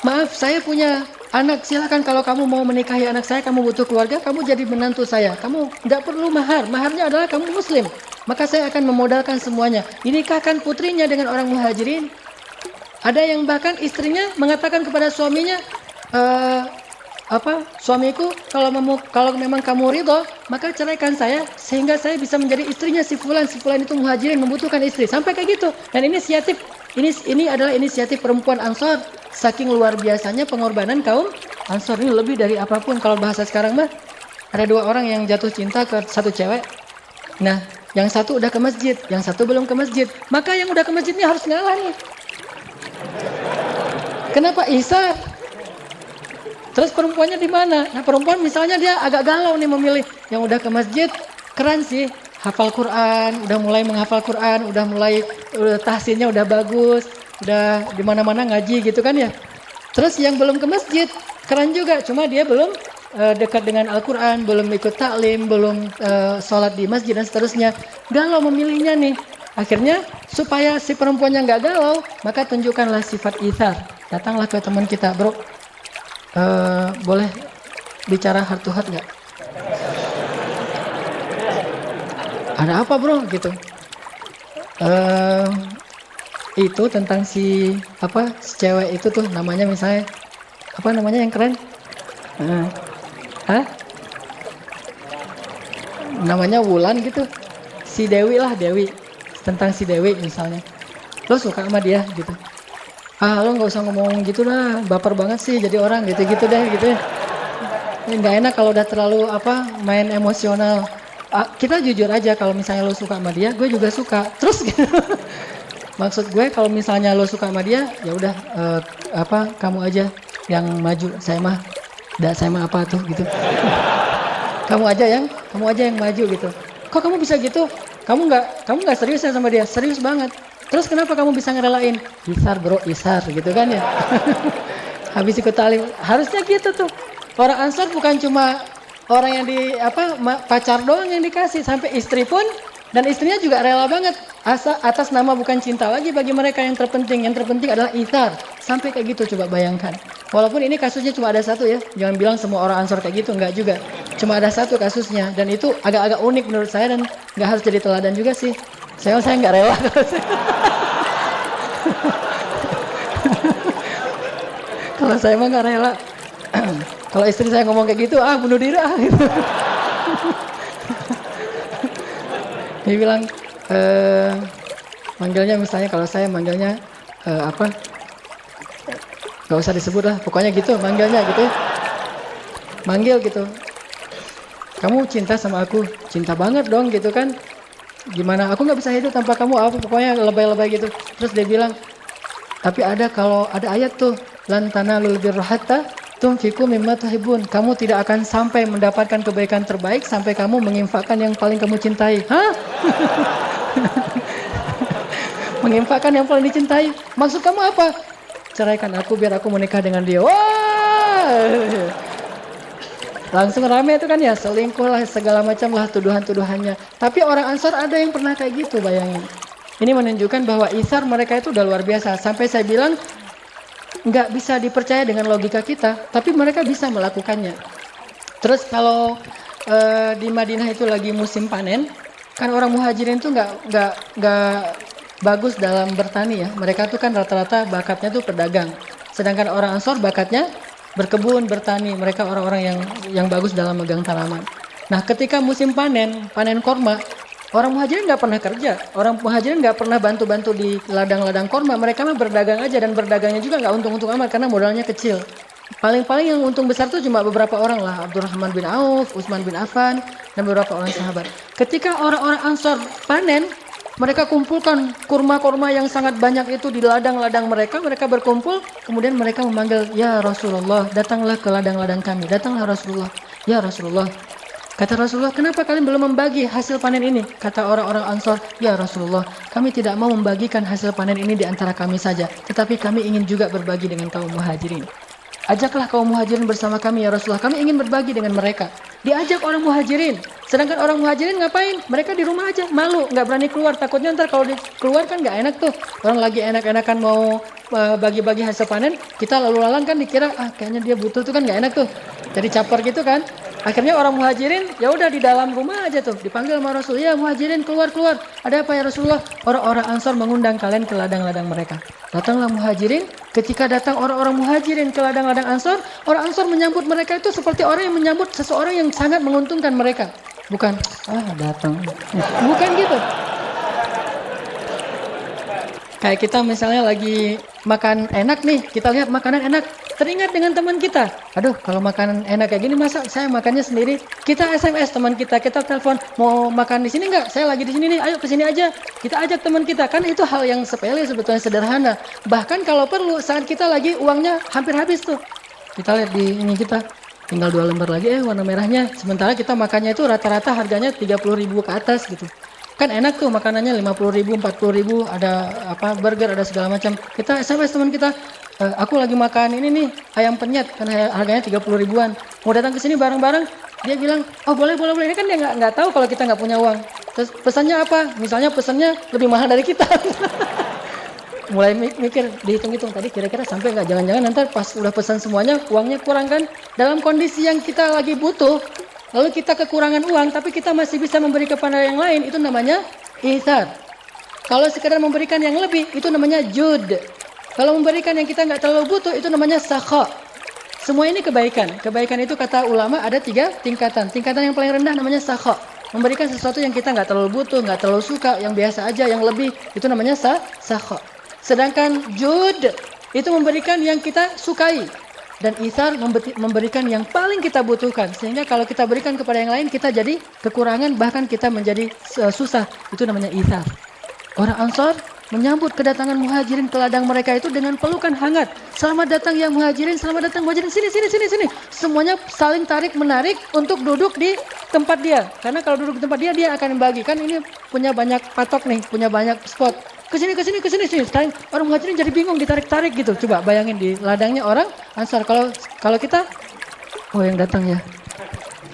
Speaker 1: maaf, saya punya anak, silakan kalau kamu mau menikahi anak saya, kamu butuh keluarga, kamu jadi menantu saya. Kamu tidak perlu mahar, maharnya adalah kamu muslim. Maka saya akan memodalkan semuanya. Dinikahkan putrinya dengan orang muhajirin. Ada yang bahkan istrinya mengatakan kepada suaminya, suamiku, kalau memang kamu ridho, maka ceraikan saya, sehingga saya bisa menjadi istrinya si fulan itu muhajirin membutuhkan istri. Sampai kayak gitu. Dan ini adalah inisiatif perempuan Ansor. Saking luar biasanya pengorbanan kaum Ansor ini, lebih dari apapun. Kalau bahasa sekarang mah, ada 2 orang yang jatuh cinta ke satu cewek. Nah, yang satu udah ke masjid, yang satu belum ke masjid. Maka yang udah ke masjid ini harus ngalah nih. Kenapa ihsan? Terus perempuannya di mana? Nah, perempuan misalnya dia agak galau nih memilih. Yang udah ke masjid, keren sih. Hafal Quran, udah mulai menghafal Quran, udah tahsinnya udah bagus, udah di mana-mana ngaji gitu kan ya. Terus yang belum ke masjid, keren juga, cuma dia belum dekat dengan Al-Quran, belum ikut taklim, belum sholat di masjid dan seterusnya. Galau memilihnya nih. Akhirnya supaya si perempuannya nggak galau, maka tunjukkanlah sifat ithar. Datanglah ke teman kita, bro, boleh bicara heart to heart nggak? Ada apa bro gitu? Eh, itu tentang si cewek itu tuh namanya misalnya apa namanya yang keren? Eh, Hah? Namanya Wulan gitu. Si Dewi lah, Dewi. Tentang si Dewi misalnya. Lo suka sama dia gitu. Ah, lo nggak usah ngomong gitu lah, baper banget sih jadi orang gitu-gitu deh gitu. Nggak enak kalau udah terlalu main emosional. Kita jujur aja kalau misalnya lo suka sama dia, gue juga suka. Terus gitu. Maksud gue kalau misalnya lo suka sama dia, ya udah kamu aja yang maju. Saya mah apa tuh gitu. kamu aja yang maju gitu. Kok kamu bisa gitu? Kamu nggak serius ya sama dia? Serius banget. Terus kenapa kamu bisa ngerelain? Isar bro, isar gitu kan ya. Habis ikut talim, harusnya gitu tuh. Orang Ansor bukan cuma orang yang pacar doang yang dikasih, sampai istri pun, dan istrinya juga rela banget atas nama bukan cinta lagi bagi mereka yang terpenting adalah isar. Sampai kayak gitu, coba bayangkan. Walaupun ini kasusnya cuma ada satu ya, jangan bilang semua orang Ansor kayak gitu, enggak juga. Cuma ada satu kasusnya, dan itu agak-agak unik menurut saya dan nggak harus jadi teladan juga sih. Saya nggak rela. Kalau saya mah nggak rela. Kalau istri saya ngomong kayak gitu, bunuh diri gitu. Dia bilang, manggilnya misalnya kalau saya manggilnya nggak usah disebut lah, pokoknya gitu manggilnya gitu. Manggil gitu. Kamu cinta sama aku? Cinta banget dong gitu kan. Gimana? Aku nggak bisa hidup tanpa kamu, pokoknya lebay-lebay gitu. Terus dia bilang, tapi kalau ada ayat tuh, lan tanalul birra hatta tunfiqu mimma tuhibbun. Kamu tidak akan sampai mendapatkan kebaikan terbaik sampai kamu menginfakkan yang paling kamu cintai. Hah? Menginfakkan yang paling dicintai. Maksud kamu apa? Ceraikan aku biar aku menikah dengan dia. Wah! Langsung rame itu kan ya, selingkuh lah, segala macam lah tuduhan-tuduhannya. Tapi orang Ansor ada yang pernah kayak gitu, bayangin. Ini menunjukkan bahwa isar mereka itu udah luar biasa. Sampai saya bilang, nggak bisa dipercaya dengan logika kita, tapi mereka bisa melakukannya. Terus kalau di Madinah itu lagi musim panen, kan orang muhajirin itu nggak bagus dalam bertani ya. Mereka tuh kan rata-rata bakatnya tuh pedagang. Sedangkan orang Ansor bakatnya berkebun, bertani. Mereka orang-orang yang bagus dalam megang tanaman. Nah, ketika musim panen korma, orang muhajirin nggak pernah kerja. Orang muhajirin nggak pernah bantu-bantu di ladang-ladang korma. Mereka mah berdagang aja, dan berdagangnya juga nggak untung-untung amat karena modalnya kecil. Paling-paling yang untung besar tuh cuma beberapa orang lah. Abdurrahman bin Auf, Utsman bin Affan, dan beberapa orang sahabat. Ketika orang-orang Ansor panen, mereka kumpulkan kurma-kurma yang sangat banyak itu di ladang-ladang mereka. Mereka berkumpul, kemudian mereka memanggil, ya Rasulullah, datanglah ke ladang-ladang kami. Datanglah Rasulullah. Ya Rasulullah. Kata Rasulullah, kenapa kalian belum membagi hasil panen ini? Kata orang-orang Ansor, ya Rasulullah, kami tidak mau membagikan hasil panen ini di antara kami saja, tetapi kami ingin juga berbagi dengan kaum muhajirin. Ajaklah kaum muhajirin bersama kami ya Rasulullah, kami ingin berbagi dengan mereka. Diajak orang muhajirin. Sedangkan orang muhajirin ngapain? Mereka di rumah aja, malu, nggak berani keluar. Takutnya ntar kalau keluar kan nggak enak tuh. Orang lagi enak-enakan mau bagi-bagi hasil panen, kita lalu lalang kan dikira, kayaknya dia butuh tuh kan nggak enak tuh. Jadi caper gitu kan. Akhirnya orang muhajirin ya udah di dalam rumah aja tuh, dipanggil sama Rasul, ya muhajirin keluar. Ada apa ya Rasulullah? Orang-orang Ansor mengundang kalian ke ladang-ladang mereka. Datanglah muhajirin. Ketika datang orang-orang muhajirin ke ladang-ladang Ansor, orang Ansor menyambut mereka itu seperti orang yang menyambut seseorang yang sangat menguntungkan mereka. Bukan, datang. Bukan gitu. Kayak kita misalnya lagi makan enak nih, kita lihat makanan enak, teringat dengan teman kita. Aduh, kalau makanan enak kayak gini masa saya makannya sendiri? Kita SMS teman kita telepon, mau makan di sini nggak? Saya lagi di sini nih, ayo ke sini aja. Kita ajak teman kita, kan itu hal yang sepele sebetulnya, sederhana. Bahkan kalau perlu saat kita lagi uangnya hampir habis tuh. Kita lihat di ini kita tinggal 2 lembar lagi, warna merahnya. Sementara kita makannya itu rata-rata harganya 30.000 ke atas gitu. Kan enak tuh makanannya 50.000, 40.000, ada burger, ada segala macam. Kita SMS teman kita, aku lagi makan ini nih, ayam penyet, kan harganya 30 ribuan. Mau datang ke sini bareng-bareng, dia bilang, boleh. Ini kan dia nggak tahu kalau kita nggak punya uang. Terus pesannya apa? Misalnya pesannya lebih mahal dari kita. Mulai mikir, dihitung-hitung tadi kira-kira sampai nggak, jangan-jangan nanti pas udah pesan semuanya uangnya kurang kan. Dalam kondisi yang kita lagi butuh, lalu kita kekurangan uang tapi kita masih bisa memberi kepada yang lain, itu namanya ihsar. Kalau sekedar memberikan yang lebih, itu namanya jud. Kalau memberikan yang kita nggak terlalu butuh, itu namanya sakha. Semua ini kebaikan. Kebaikan itu kata ulama ada 3 tingkatan. Tingkatan yang paling rendah namanya sakha. Memberikan sesuatu yang kita nggak terlalu butuh, nggak terlalu suka, yang biasa aja, yang lebih, itu namanya sakha. Sedangkan jud itu memberikan yang kita sukai. Dan ithar memberikan yang paling kita butuhkan. Sehingga kalau kita berikan kepada yang lain, kita jadi kekurangan, bahkan kita menjadi susah. Itu namanya ithar. Orang Ansar menyambut kedatangan muhajirin ke ladang mereka itu dengan pelukan hangat. Selamat datang ya muhajirin, selamat datang muhajirin. Sini. Semuanya saling tarik menarik untuk duduk di tempat dia. Karena kalau duduk di tempat dia, dia akan membagikan. Ini punya banyak patok nih, punya banyak spot. Kesini. Sekarang orang muhajirin jadi bingung, ditarik-tarik gitu. Coba bayangin di ladangnya orang Ansar. Kalau kita, oh yang datang ya,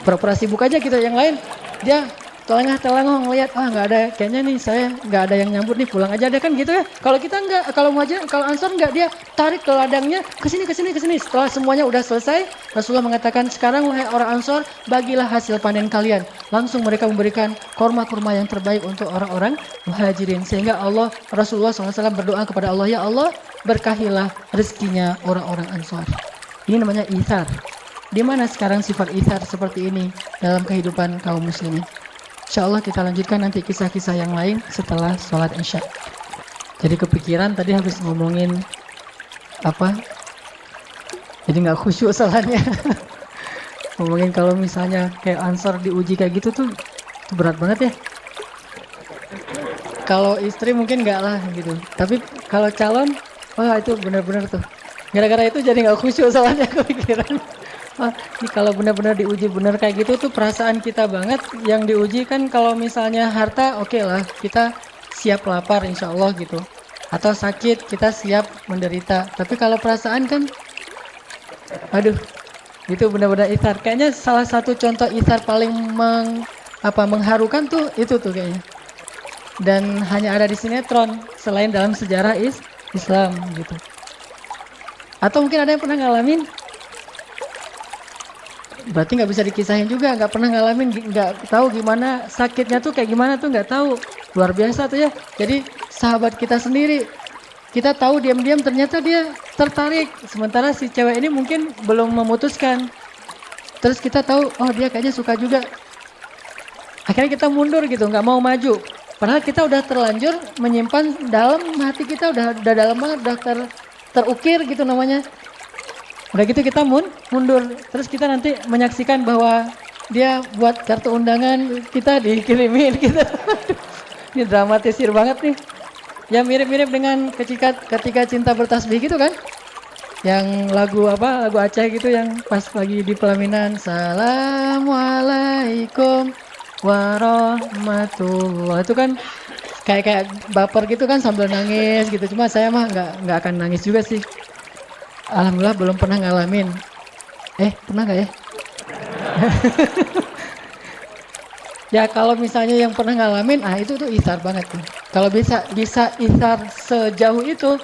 Speaker 1: pura-pura sibuk aja gitu. Yang lain dia telengah-telengah ngelihat, nggak ada, kayaknya nih saya nggak ada yang nyambut nih, pulang aja deh kan gitu ya. Kalau kita nggak, kalau muhajirin, kalau Ansar nggak, dia tarik ke ladangnya, kesini. Setelah semuanya udah selesai, Rasulullah mengatakan, sekarang wahai orang Ansar, bagilah hasil panen kalian. Langsung mereka memberikan kurma-kurma yang terbaik untuk orang-orang muhajirin. Sehingga Rasulullah SAW berdoa kepada Allah, ya Allah, berkahilah rezekinya orang-orang Ansar. Ini namanya ithar. Di mana sekarang sifat ithar seperti ini dalam kehidupan kaum muslimin? InsyaAllah kita lanjutkan nanti kisah-kisah yang lain setelah sholat isya. Jadi kepikiran tadi habis ngomongin apa? Jadi nggak khusyuk salahnya. Ngomongin kalau misalnya kayak Ansar diuji kayak gitu tuh itu berat banget ya. Kalau istri mungkin nggak lah gitu. Tapi kalau calon, wah itu benar-benar tuh. Gara-gara itu jadi nggak khusyuk salahnya kepikiran. Ini kalau benar-benar diuji benar kayak gitu tuh perasaan kita banget. Yang diuji kan kalau misalnya harta oke lah, kita siap lapar insya Allah gitu. Atau sakit kita siap menderita. Tapi kalau perasaan kan, aduh, itu benar-benar ithar. Kayaknya salah satu contoh ithar paling mengharukan tuh itu tuh kayaknya. Dan hanya ada di sinetron selain dalam sejarah Islam gitu. Atau mungkin ada yang pernah ngalamin? Berarti nggak bisa dikisahin juga, nggak pernah ngalamin, nggak tahu gimana sakitnya tuh kayak gimana tuh nggak tahu. Luar biasa tuh ya. Jadi sahabat kita sendiri, kita tahu diam-diam ternyata dia tertarik. Sementara si cewek ini mungkin belum memutuskan. Terus kita tahu, oh dia kayaknya suka juga. Akhirnya kita mundur gitu, nggak mau maju. Padahal kita udah terlanjur menyimpan dalam hati kita, udah dalam banget, udah terukir gitu namanya. Udah gitu kita mundur, terus kita nanti menyaksikan bahwa dia buat kartu undangan, kita dikirimin gitu. Ini dramatisir banget nih. Ya mirip-mirip dengan ketika cinta bertasbih gitu kan. Yang lagu Aceh gitu yang pas lagi di pelaminan. Assalamualaikum warahmatullah. Itu kan kayak baper gitu kan sambil nangis gitu. Cuma saya mah nggak akan nangis juga sih. Alhamdulillah belum pernah ngalamin. Pernah nggak ya? Ya kalau misalnya yang pernah ngalamin, itu tuh ithar banget tuh. Kalau bisa ithar sejauh itu,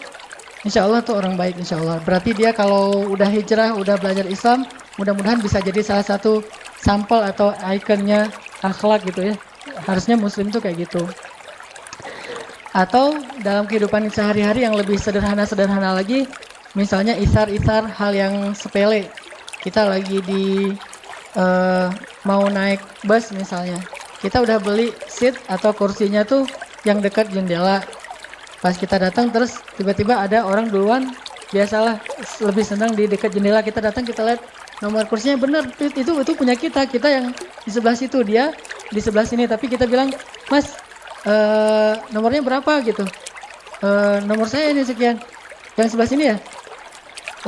Speaker 1: insya Allah tuh orang baik insya Allah. Berarti dia kalau udah hijrah, udah belajar Islam, mudah-mudahan bisa jadi salah satu sampel atau ikonnya akhlak gitu ya. Harusnya muslim tuh kayak gitu. Atau dalam kehidupan sehari-hari yang lebih sederhana lagi, misalnya ithar hal yang sepele. Kita lagi mau naik bus misalnya. Kita udah beli seat atau kursinya tuh yang dekat jendela. Pas kita datang terus tiba-tiba ada orang duluan. Biasalah lebih senang di dekat jendela. Kita datang kita lihat nomor kursinya bener. Itu punya kita yang di sebelah situ, dia di sebelah sini. Tapi kita bilang, "Mas, nomornya berapa?" gitu. Nomor saya ini sekian. Yang sebelah sini ya?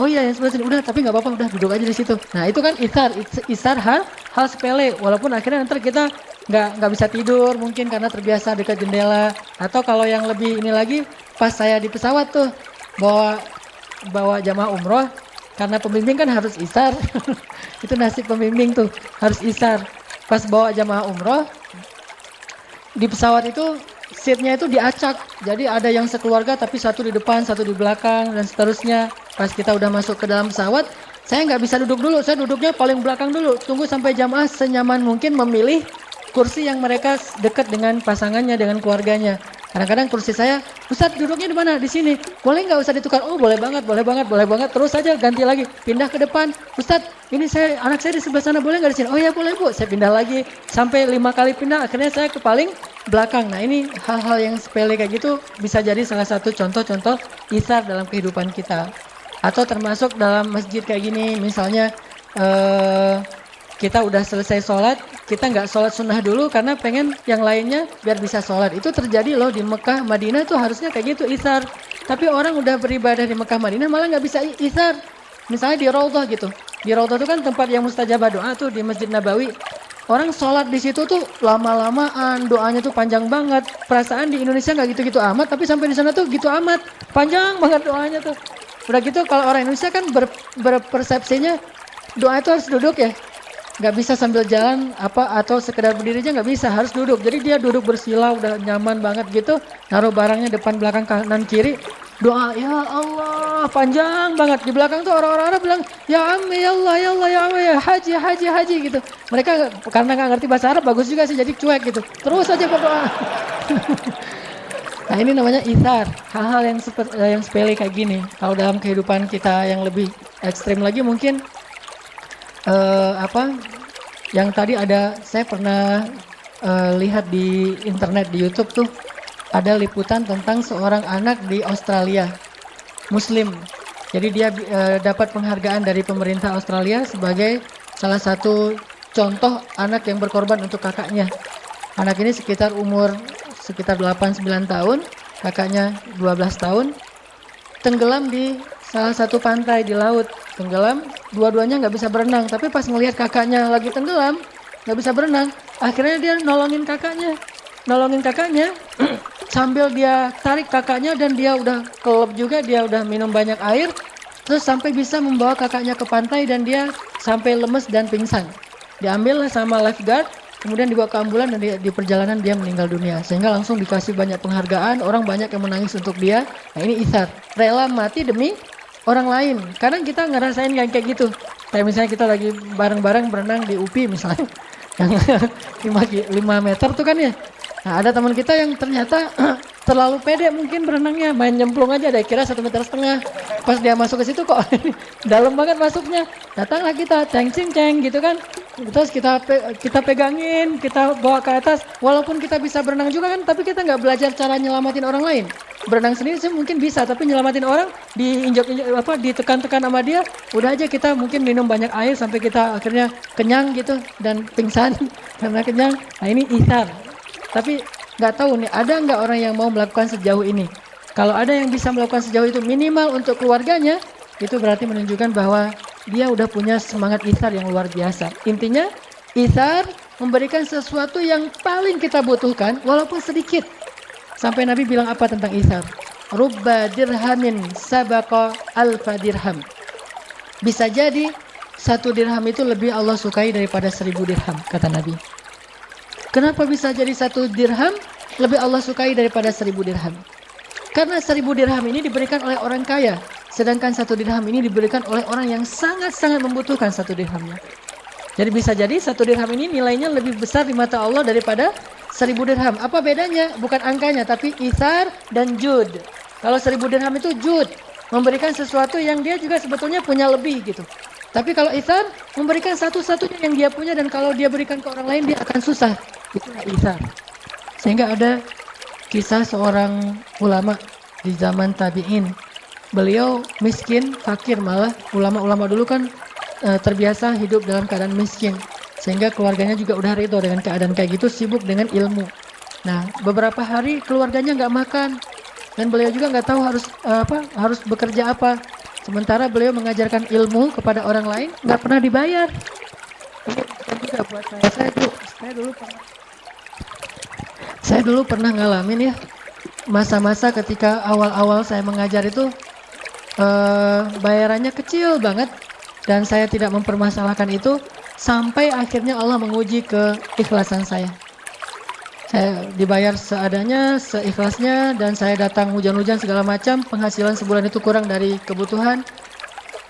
Speaker 1: Oh iya yang sebelah sini udah, tapi nggak apa-apa, udah duduk aja di situ. Nah itu kan ithar hal sepele, walaupun akhirnya nanti kita nggak bisa tidur mungkin karena terbiasa dekat jendela. Atau kalau yang lebih ini lagi, pas saya di pesawat tuh bawa jamaah umroh, karena pembimbing kan harus ithar. Itu nasib pembimbing tuh harus ithar. Pas bawa jamaah umroh di pesawat itu seatnya itu diacak, jadi ada yang sekeluarga tapi satu di depan, satu di belakang dan seterusnya. Pas kita udah masuk ke dalam pesawat, saya nggak bisa duduk dulu, saya duduknya paling belakang dulu. Tunggu sampai jamaah senyaman mungkin memilih kursi yang mereka dekat dengan pasangannya, dengan keluarganya. Kadang-kadang kursi saya, Ustadz duduknya di mana? Di sini. Boleh nggak Ustadz ditukar? Oh boleh banget, boleh banget, boleh banget. Terus saja ganti lagi, pindah ke depan. Ustadz, ini anak saya di sebelah sana, boleh nggak di sini? Oh ya boleh Bu. Saya pindah lagi sampai 5 kali pindah. Akhirnya saya ke paling belakang. Nah ini hal-hal yang sepele kayak gitu bisa jadi salah satu contoh-contoh itsar dalam kehidupan kita. Atau termasuk dalam masjid kayak gini, misalnya kita udah selesai sholat, kita nggak sholat sunnah dulu karena pengen yang lainnya biar bisa sholat. Itu terjadi loh di Mekah, Madinah tuh harusnya kayak gitu itsar. Tapi orang udah beribadah di Mekah, Madinah malah nggak bisa itsar. Misalnya di Raudhah gitu. Di Raudhah itu kan tempat yang mustajabah doa tuh di Masjid Nabawi. Orang sholat di situ tuh lama-lamaan, doanya tuh panjang banget. Perasaan di Indonesia nggak gitu-gitu amat, tapi sampai di sana tuh gitu amat. Panjang banget doanya tuh. Udah gitu kalau orang Indonesia kan berpersepsinya doa itu harus duduk ya. Nggak bisa sambil jalan atau sekedar berdiri aja nggak bisa, harus duduk. Jadi dia duduk bersila udah nyaman banget gitu, naruh barangnya depan belakang kanan kiri, doa ya Allah panjang banget. Di belakang tuh orang-orang bilang ya Ammi ya Allah ya Allah ya Ammi ya haji haji haji gitu. Mereka karena nggak ngerti bahasa Arab bagus juga sih, jadi cuek gitu, terus aja berdoa. Nah ini namanya itsar, hal-hal yang sepele kayak gini. Kalau dalam kehidupan kita yang lebih ekstrim lagi mungkin yang tadi saya pernah lihat di internet di YouTube tuh ada liputan tentang seorang anak di Australia Muslim. Jadi dia dapat penghargaan dari pemerintah Australia sebagai salah satu contoh anak yang berkorban untuk kakaknya. Anak ini sekitar 8-9 tahun, kakaknya 12 tahun, tenggelam di salah satu pantai di laut. Tenggelam, dua-duanya nggak bisa berenang, tapi pas ngelihat kakaknya lagi tenggelam nggak bisa berenang, akhirnya dia nolongin kakaknya sambil dia tarik kakaknya, dan dia udah kelep juga, dia udah minum banyak air, terus sampai bisa membawa kakaknya ke pantai, dan dia sampai lemes dan pingsan. Diambil sama lifeguard, kemudian dibawa ke ambulan, dan di perjalanan dia meninggal dunia. Sehingga langsung dikasih banyak penghargaan, orang banyak yang menangis untuk dia. Nah ini itsar, rela mati demi orang lain. Kadang kita ngerasain kayak gitu. Kayak misalnya kita lagi bareng-bareng berenang di UPI misalnya, yang 5 meter tuh kan ya. Nah ada teman kita yang ternyata terlalu pede mungkin berenangnya, main nyemplung aja, ada kira 1,5 meter. Pas dia masuk ke situ kok dalam banget masuknya. Datanglah kita ceng gitu kan. Terus kita pegangin, kita bawa ke atas. Walaupun kita bisa berenang juga kan, tapi kita nggak belajar cara nyelamatin orang lain. Berenang sendiri sih mungkin bisa, tapi nyelamatin orang diinjak-injak ditekan-tekan sama dia, udah aja kita mungkin minum banyak air sampai kita akhirnya kenyang gitu dan pingsan karena kenyang. Nah ini itsar. Tapi nggak tahu nih, ada nggak orang yang mau melakukan sejauh ini? Kalau ada yang bisa melakukan sejauh itu minimal untuk keluarganya, itu berarti menunjukkan bahwa dia udah punya semangat itsar yang luar biasa. Intinya itsar memberikan sesuatu yang paling kita butuhkan walaupun sedikit. Sampai Nabi bilang apa tentang itsar? Rubba dirhamin sabaqa alfa dirham. Bisa jadi 1 dirham itu lebih Allah sukai daripada 1000 dirham, kata Nabi. Kenapa bisa jadi 1 dirham lebih Allah sukai daripada 1000 dirham? Karena 1000 dirham ini diberikan oleh orang kaya, sedangkan 1 dirham ini diberikan oleh orang yang sangat-sangat membutuhkan 1 dirhamnya. Jadi bisa jadi 1 dirham ini nilainya lebih besar di mata Allah daripada 1000 dirham. Apa bedanya? Bukan angkanya, tapi itsar dan jud. Kalau 1000 dirham itu jud, memberikan sesuatu yang dia juga sebetulnya punya lebih gitu. Tapi kalau itsar, memberikan satu-satunya yang dia punya, dan kalau dia berikan ke orang lain dia akan susah. Itulah itsar. Sehingga ada kisah seorang ulama di zaman tabi'in. Beliau miskin, fakir, malah ulama-ulama dulu kan terbiasa hidup dalam keadaan miskin. Sehingga keluarganya juga udah ridho dengan keadaan kayak gitu, sibuk dengan ilmu. Nah, beberapa hari keluarganya nggak makan, dan beliau juga nggak tahu harus bekerja apa. Sementara beliau mengajarkan ilmu kepada orang lain, nggak pernah dibayar. Ini juga buat saya dulu pernah ngalamin ya, masa-masa ketika awal-awal saya mengajar itu bayarannya kecil banget, dan saya tidak mempermasalahkan itu sampai akhirnya Allah menguji keikhlasan saya. Saya dibayar seadanya, seikhlasnya, dan saya datang hujan-hujan segala macam, penghasilan sebulan itu kurang dari kebutuhan.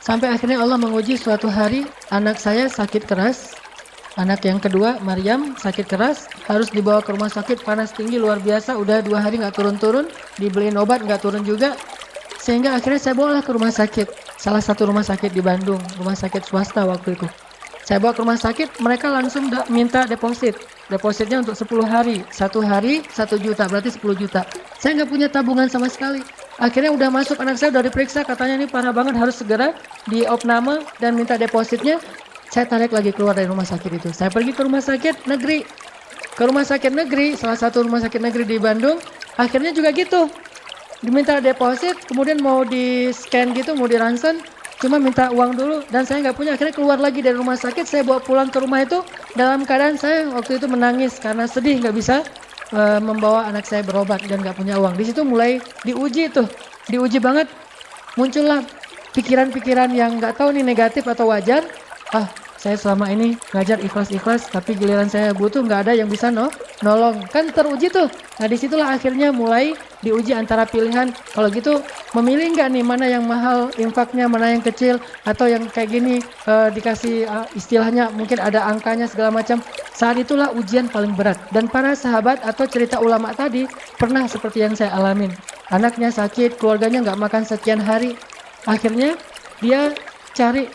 Speaker 1: Sampai akhirnya Allah menguji suatu hari, anak saya sakit keras, Anak yang kedua, Maryam, sakit keras, harus dibawa ke rumah sakit, panas tinggi luar biasa, udah 2 hari nggak turun-turun, dibeliin obat nggak turun juga, sehingga akhirnya saya bawalah ke rumah sakit, salah satu rumah sakit di Bandung, rumah sakit swasta waktu itu. Saya bawa ke rumah sakit, mereka langsung minta deposit. Depositnya untuk 10 hari, 1 hari 1 juta, berarti 10 juta. Saya nggak punya tabungan sama sekali. Akhirnya udah masuk, anak saya udah diperiksa, katanya ini parah banget, harus segera diopname dan minta depositnya. Saya tarik lagi keluar dari rumah sakit itu. Saya pergi ke rumah sakit negeri. Ke rumah sakit negeri, salah satu rumah sakit negeri di Bandung. Akhirnya juga gitu. Diminta deposit, kemudian mau di scan gitu, mau di ronsen. Cuma minta uang dulu dan saya nggak punya. Akhirnya keluar lagi dari rumah sakit. Saya bawa pulang ke rumah itu. Dalam keadaan saya waktu itu menangis karena sedih nggak bisa membawa anak saya berobat dan nggak punya uang. Di situ mulai diuji tuh. Diuji banget. Muncullah pikiran-pikiran yang nggak tahu nih negatif atau wajar. Saya selama ini ngajar ikhlas-ikhlas, tapi giliran saya butuh nggak ada yang bisa nolong. Kan teruji tuh. Nah disitulah akhirnya mulai diuji antara pilihan. Kalau gitu memilih nggak nih mana yang mahal infaknya, mana yang kecil, atau yang kayak gini dikasih istilahnya mungkin ada angkanya segala macam. Saat itulah ujian paling berat. Dan para sahabat atau cerita ulama tadi pernah seperti yang saya alamin. Anaknya sakit, keluarganya nggak makan sekian hari. Akhirnya dia cari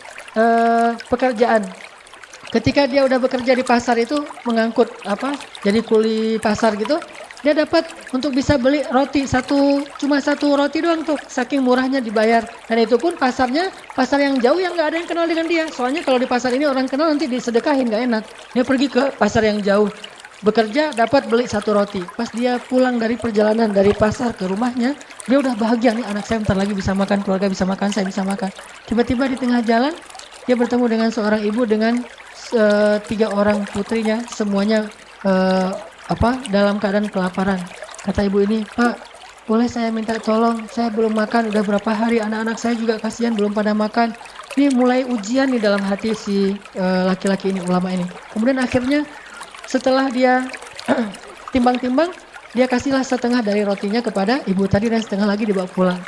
Speaker 1: pekerjaan. Ketika dia udah bekerja di pasar itu mengangkut jadi kuli pasar gitu, dia dapat untuk bisa beli roti cuma satu roti doang tuh, saking murahnya dibayar. Dan itu pun pasarnya pasar yang jauh yang nggak ada yang kenal dengan dia. Soalnya kalau di pasar ini orang kenal nanti disedekahin, nggak enak. Dia pergi ke pasar yang jauh, bekerja dapat beli 1 roti. Pas dia pulang dari perjalanan dari pasar ke rumahnya, dia udah bahagia nih, anak saya bentar lagi bisa makan, keluarga bisa makan, saya bisa makan. Tiba-tiba di tengah jalan dia bertemu dengan seorang ibu dengan 3 orang putrinya, semuanya dalam keadaan kelaparan. Kata ibu ini, "Pak, boleh saya minta tolong? Saya belum makan udah berapa hari, anak-anak saya juga kasihan belum pada makan." Ini mulai ujian nih dalam hati si laki-laki ini, ulama ini. Kemudian akhirnya setelah dia timbang-timbang, dia kasihlah setengah dari rotinya kepada ibu tadi dan setengah lagi dibawa pulang.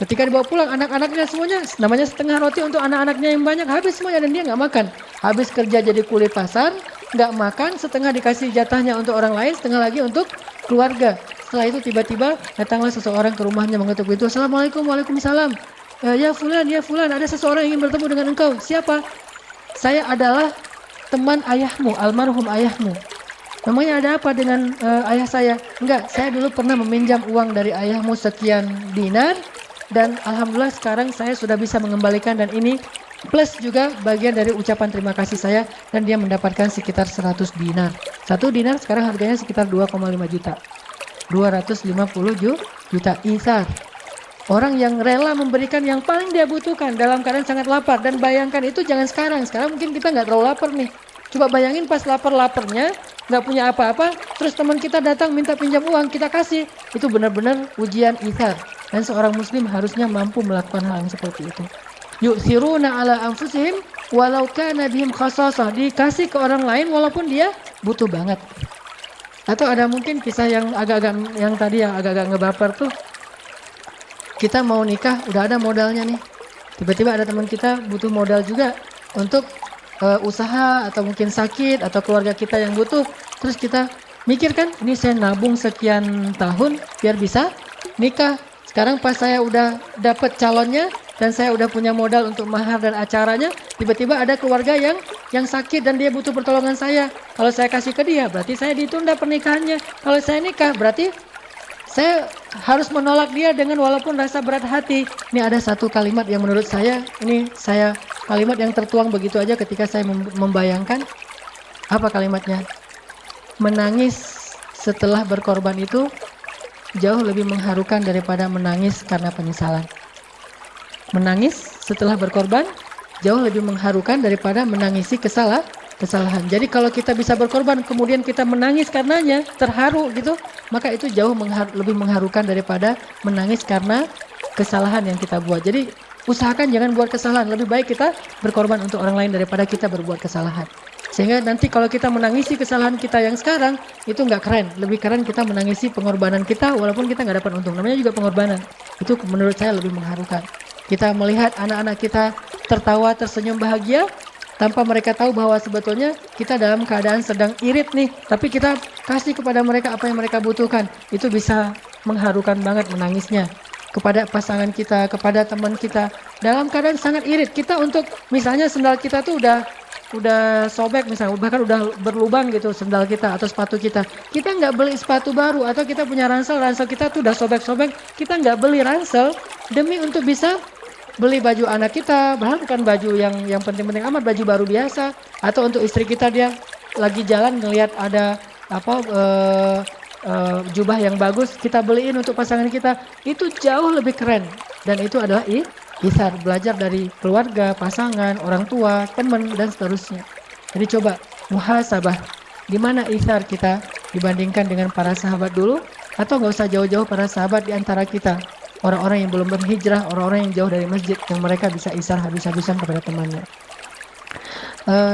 Speaker 1: Ketika dibawa pulang, anak-anaknya semuanya, namanya setengah roti untuk anak-anaknya yang banyak, habis semuanya dan dia nggak makan. Habis kerja jadi kuli pasar, nggak makan, setengah dikasih jatahnya untuk orang lain, setengah lagi untuk keluarga. Setelah itu tiba-tiba datanglah seseorang ke rumahnya mengetuk pintu. "Assalamualaikum." "Waalaikumsalam." Ya fulan, ada seseorang yang ingin bertemu dengan engkau." "Siapa?" "Saya adalah teman ayahmu, almarhum ayahmu." "Namanya ada apa dengan ayah saya?" "Enggak, saya dulu pernah meminjam uang dari ayahmu sekian dinar. Dan alhamdulillah sekarang saya sudah bisa mengembalikan dan ini plus juga bagian dari ucapan terima kasih saya." Dan dia mendapatkan sekitar 100 dinar. 1 dinar sekarang harganya sekitar 2,5 juta. 250 juta isar. Orang yang rela memberikan yang paling dia butuhkan dalam keadaan sangat lapar. Dan bayangkan itu jangan sekarang. Sekarang mungkin kita nggak terlalu lapar nih. Coba bayangin pas lapar-laparnya, nggak punya apa-apa, terus teman kita datang minta pinjam uang, kita kasih. Itu benar-benar ujian isar. Dan seorang muslim harusnya mampu melakukan hal yang seperti itu. Yu'thiruna ala anfusihim walau kana bihim khasasah. Dikasih ke orang lain walaupun dia butuh banget. Atau ada mungkin kisah yang agak-agak ngebaper tuh. Kita mau nikah, udah ada modalnya nih. Tiba-tiba ada teman kita butuh modal juga untuk usaha atau mungkin sakit atau keluarga kita yang butuh. Terus kita mikir kan, ini saya nabung sekian tahun biar bisa nikah. Sekarang pas saya udah dapet calonnya dan saya udah punya modal untuk mahar dan acaranya, tiba-tiba ada keluarga yang sakit dan dia butuh pertolongan saya. Kalau saya kasih ke dia, berarti saya ditunda pernikahannya. Kalau saya nikah, berarti saya harus menolak dia dengan walaupun rasa berat hati. Ini ada satu kalimat yang menurut saya, kalimat yang tertuang begitu aja ketika saya membayangkan. Apa kalimatnya? Menangis setelah berkorban itu jauh lebih mengharukan daripada menangis karena penyesalan. Menangis setelah berkorban jauh lebih mengharukan daripada menangisi kesalahan. Jadi kalau kita bisa berkorban kemudian kita menangis karenanya, terharu gitu, maka itu jauh lebih mengharukan daripada menangis karena kesalahan yang kita buat. Jadi usahakan jangan buat kesalahan, lebih baik kita berkorban untuk orang lain daripada kita berbuat kesalahan. Sehingga nanti kalau kita menangisi kesalahan kita yang sekarang, itu nggak keren. Lebih keren kita menangisi pengorbanan kita walaupun kita nggak dapat untung. Namanya juga pengorbanan. Itu menurut saya lebih mengharukan. Kita melihat anak-anak kita tertawa, tersenyum bahagia, tanpa mereka tahu bahwa sebetulnya kita dalam keadaan sedang irit nih, tapi kita kasih kepada mereka apa yang mereka butuhkan. Itu bisa mengharukan banget menangisnya kepada pasangan kita, kepada teman kita dalam keadaan sangat irit. Kita untuk misalnya sendal kita tuh udah sobek misalnya, bahkan udah berlubang gitu sendal kita atau sepatu kita. Kita nggak beli sepatu baru, atau kita punya ransel kita tuh udah sobek-sobek, kita nggak beli ransel demi untuk bisa beli baju anak kita, bahkan bukan baju yang penting-penting amat, baju baru biasa. Atau untuk istri kita, dia lagi jalan ngelihat ada jubah yang bagus, kita beliin untuk pasangan kita. Itu jauh lebih keren, dan itu adalah itsar, belajar dari keluarga, pasangan, orang tua, teman, dan seterusnya. Jadi coba muhasabah, di mana itsar kita dibandingkan dengan para sahabat dulu, atau nggak usah jauh-jauh para sahabat di antara kita. Orang-orang yang belum berhijrah, orang-orang yang jauh dari masjid, yang mereka bisa itsar habis-habisan kepada temannya.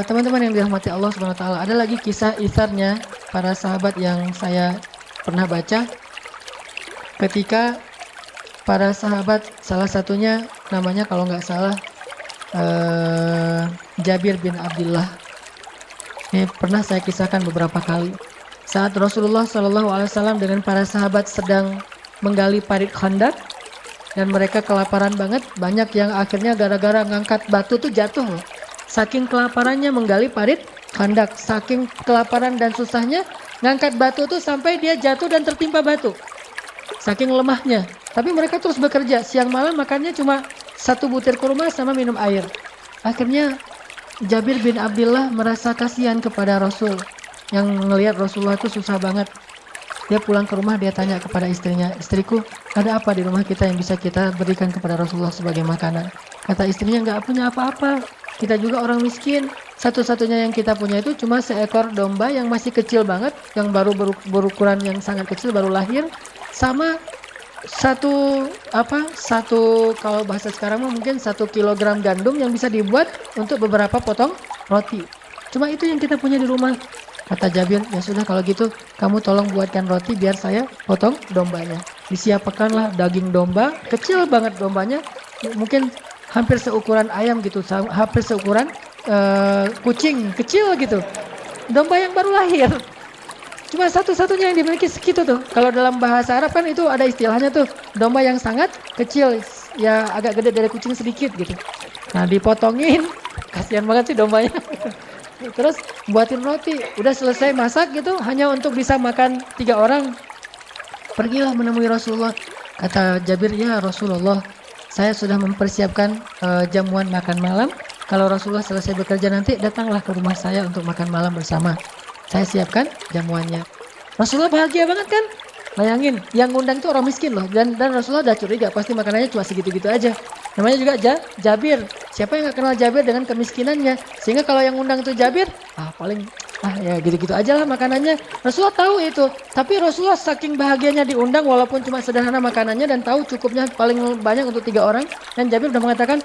Speaker 1: Teman-teman yang dirahmati Allah Subhanahu wa taala, ada lagi kisah itsarnya para sahabat yang saya pernah baca. Ketika para sahabat, salah satunya namanya kalau nggak salah Jabir bin Abdullah. Ini pernah saya kisahkan beberapa kali. Saat Rasulullah SAW dengan para sahabat sedang menggali parit Khandaq, dan mereka kelaparan banget, banyak yang akhirnya gara-gara ngangkat batu tuh jatuh loh. Saking kelaparannya menggali parit Khandaq, saking kelaparan dan susahnya ngangkat batu tuh sampai dia jatuh dan tertimpa batu. Saking lemahnya. Tapi mereka terus bekerja, siang malam makannya cuma 1 butir kurma sama minum air. Akhirnya Jabir bin Abdullah merasa kasihan kepada Rasul, yang ngelihat Rasulullah itu susah banget. Dia pulang ke rumah, dia tanya kepada istrinya, "Istriku, ada apa di rumah kita yang bisa kita berikan kepada Rasulullah sebagai makanan?" Kata istrinya, "Nggak punya apa-apa. Kita juga orang miskin. Satu-satunya yang kita punya itu cuma seekor domba yang masih kecil banget, yang baru berukuran yang sangat kecil, baru lahir, sama satu kalau bahasa sekarang mungkin 1 kilogram gandum yang bisa dibuat untuk beberapa potong roti. Cuma itu yang kita punya di rumah." Kata Jabir, "Ya sudah kalau gitu kamu tolong buatkan roti biar saya potong dombanya." Disiapkanlah daging domba, kecil banget dombanya, mungkin hampir seukuran ayam gitu, hampir seukuran kucing, kecil gitu. Domba yang baru lahir. Cuma satu-satunya yang dimiliki segitu tuh. Kalau dalam bahasa Arab kan itu ada istilahnya tuh, domba yang sangat kecil, ya agak gede dari kucing sedikit gitu. Nah dipotongin, kasihan banget sih dombanya. Terus buatin roti, udah selesai masak gitu, hanya untuk bisa makan 3 orang. Pergilah menemui Rasulullah. Kata Jabir, "Ya Rasulullah, saya sudah mempersiapkan jamuan makan malam. Kalau Rasulullah selesai bekerja nanti, datanglah ke rumah saya untuk makan malam bersama. Saya siapkan jamuannya." Rasulullah bahagia banget kan? Bayangin, yang ngundang itu orang miskin loh, dan Rasulullah udah curiga, pasti makanannya cuma segitu-gitu aja. Namanya juga Jabir. Siapa yang gak kenal Jabir dengan kemiskinannya? Sehingga kalau yang ngundang itu Jabir, ya gitu-gitu aja lah makanannya. Rasulullah tahu itu, tapi Rasulullah saking bahagianya diundang walaupun cuma sederhana makanannya, dan tahu cukupnya paling banyak untuk 3 orang. Dan Jabir udah mengatakan,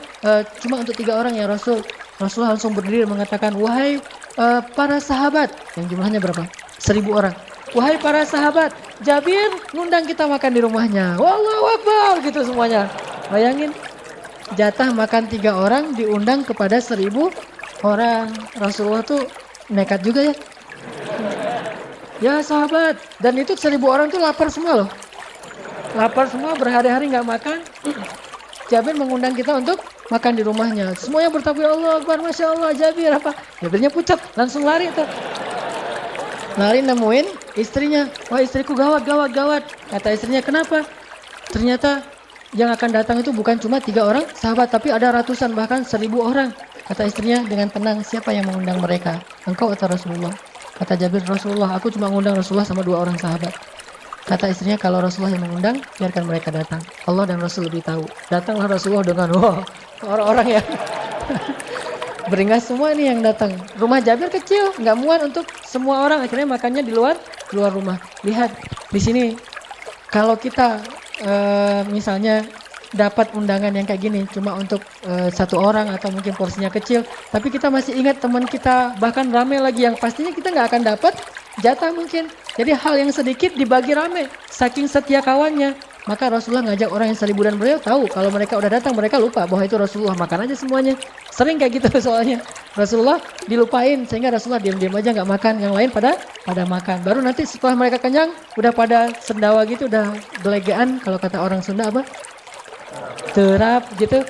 Speaker 1: "Cuma untuk 3 orang ya Rasul." Rasulullah langsung berdiri mengatakan, "Wahai para sahabat," yang jumlahnya berapa? 1000 orang. "Wahai para sahabat, Jabir ngundang kita makan di rumahnya." Wallahu Akbar gitu semuanya. Bayangin, jatah makan 3 orang diundang kepada 1000 orang. Rasulullah tuh nekat juga ya. Ya sahabat, dan itu 1000 orang tuh lapar semua loh. Lapar semua, berhari-hari nggak makan. Jabir mengundang kita untuk makan di rumahnya. Semuanya bertakbir, Allah Akbar, Masya Allah, Jabir apa. Jabirnya pucat, langsung lari tuh. Lari nemuin istrinya. "Wah istriku, gawat. Kata istrinya, "Kenapa?" Ternyata yang akan datang itu bukan cuma 3 orang sahabat, tapi ada ratusan, bahkan 1000 orang. Kata istrinya dengan tenang, "Siapa yang mengundang mereka? Engkau atau Rasulullah?" Kata Jabir, "Rasulullah, aku cuma mengundang Rasulullah sama 2 orang sahabat." Kata istrinya, "Kalau Rasulullah yang mengundang, biarkan mereka datang. Allah dan Rasul lebih tahu." Datanglah Rasulullah dengan orang-orang yang beringas semua nih yang datang. Rumah Jabir kecil, nggak muat untuk semua orang. Akhirnya makannya di luar rumah. Lihat di sini, kalau kita misalnya dapat undangan yang kayak gini cuma untuk 1 orang atau mungkin porsinya kecil, tapi kita masih ingat teman kita bahkan rame lagi yang pastinya kita nggak akan dapat jatah mungkin. Jadi hal yang sedikit dibagi rame, saking setia kawannya. Maka Rasulullah ngajak orang yang 1000 dan beliau tahu kalau mereka udah datang, mereka lupa bahwa itu Rasulullah, makan aja semuanya. Sering kayak gitu soalnya. Rasulullah dilupain sehingga Rasulullah diam-diam aja nggak makan, yang lain pada makan. Baru nanti setelah mereka kenyang udah pada sendawa gitu, udah gelegean, kalau kata orang Sunda apa? Terap gitu.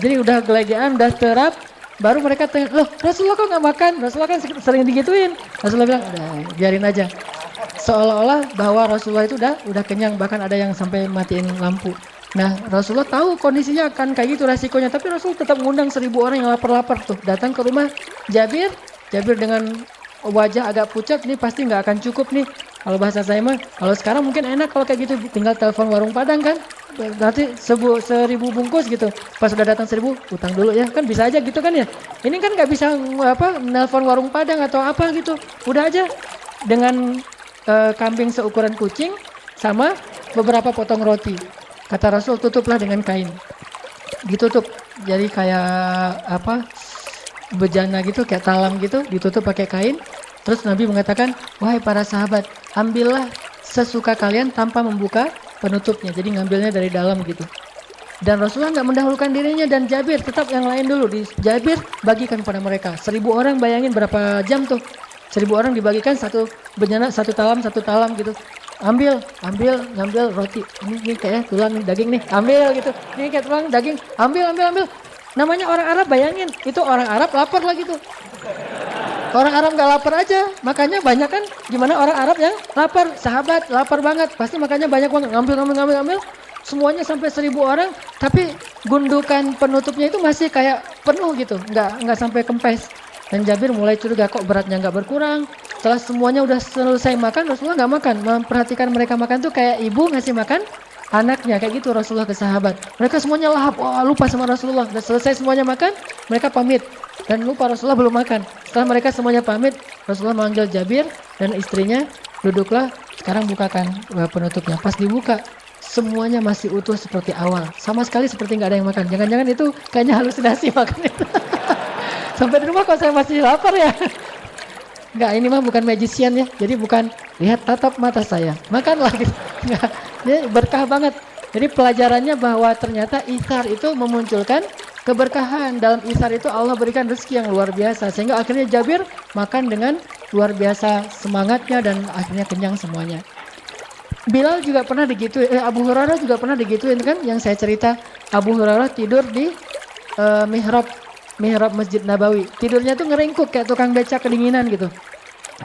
Speaker 1: Jadi udah gelegean, udah terap, baru mereka tanya, loh Rasulullah kok nggak makan? Rasulullah kan sering digituin. Rasulullah bilang, udah biarin aja. Seolah-olah bahwa Rasulullah itu udah kenyang, bahkan ada yang sampai matiin lampu. Nah Rasulullah tahu kondisinya akan kayak gitu resikonya, tapi Rasul tetap mengundang 1.000 orang yang lapar-lapar tuh datang ke rumah Jabir. Jabir dengan wajah agak pucat, ini pasti nggak akan cukup nih. Kalau bahasa saya mah, kalau sekarang mungkin enak kalau kayak gitu, tinggal telepon warung Padang kan, nanti 1.000 bungkus gitu. Pas udah datang 1.000, utang dulu ya, kan bisa aja gitu kan ya. Ini kan nggak bisa nelpon warung Padang atau apa gitu, udah aja dengan kambing seukuran kucing sama beberapa potong roti. Kata Rasul, tutuplah dengan kain. Ditutup, jadi kayak bejana gitu, kayak talam gitu, ditutup pakai kain. Terus Nabi mengatakan, wahai para sahabat, ambillah sesuka kalian tanpa membuka penutupnya. Jadi ngambilnya dari dalam gitu. Dan Rasulullah nggak mendahulukan dirinya dan Jabir, tetap yang lain dulu. Jabir bagikan pada mereka. 1.000 orang, bayangin berapa jam tuh. 1.000 orang dibagikan satu bejana, satu talam gitu. Ambil roti. Ini kayak tulang nih, daging nih. Ambil gitu. Ini kayak tulang, daging. Ambil. Namanya orang Arab, bayangin. Itu orang Arab lapar lagi tuh. Orang Arab gak lapar aja. Makanya banyak kan gimana orang Arab yang lapar. Sahabat lapar banget. Pasti makanya banyak banget. Ngambil. Semuanya sampai 1.000 orang. Tapi gundukan penutupnya itu masih kayak penuh gitu. Nggak sampai kempes. Dan Jabir mulai curiga, kok beratnya nggak berkurang. Setelah semuanya udah selesai makan, Rasulullah nggak makan. Memperhatikan mereka makan tuh kayak ibu ngasih makan anaknya, kayak gitu Rasulullah ke sahabat. Mereka semuanya lahap, lupa sama Rasulullah. Udah selesai semuanya makan, mereka pamit. Dan lupa Rasulullah belum makan. Setelah mereka semuanya pamit, Rasulullah manggil Jabir dan istrinya, duduklah, sekarang bukakan penutupnya. Pas dibuka, semuanya masih utuh seperti awal. Sama sekali seperti nggak ada yang makan. Jangan-jangan itu kayaknya halusinasi makan itu. Sampai di rumah kok saya masih lapar ya. Enggak, ini mah bukan magician ya. Jadi bukan lihat tatap mata saya, makanlah gitu. Enggak, ini berkah banget. Jadi pelajarannya bahwa ternyata itsar itu memunculkan keberkahan. Dalam itsar itu Allah berikan rezeki yang luar biasa. Sehingga akhirnya Jabir makan dengan luar biasa semangatnya dan akhirnya kenyang semuanya. Bilal juga pernah digituin, Abu Hurairah juga pernah digituin kan, yang saya cerita. Abu Hurairah tidur di mihrab Masjid Nabawi. Tidurnya tuh ngeringkuk kayak tukang beca kedinginan gitu.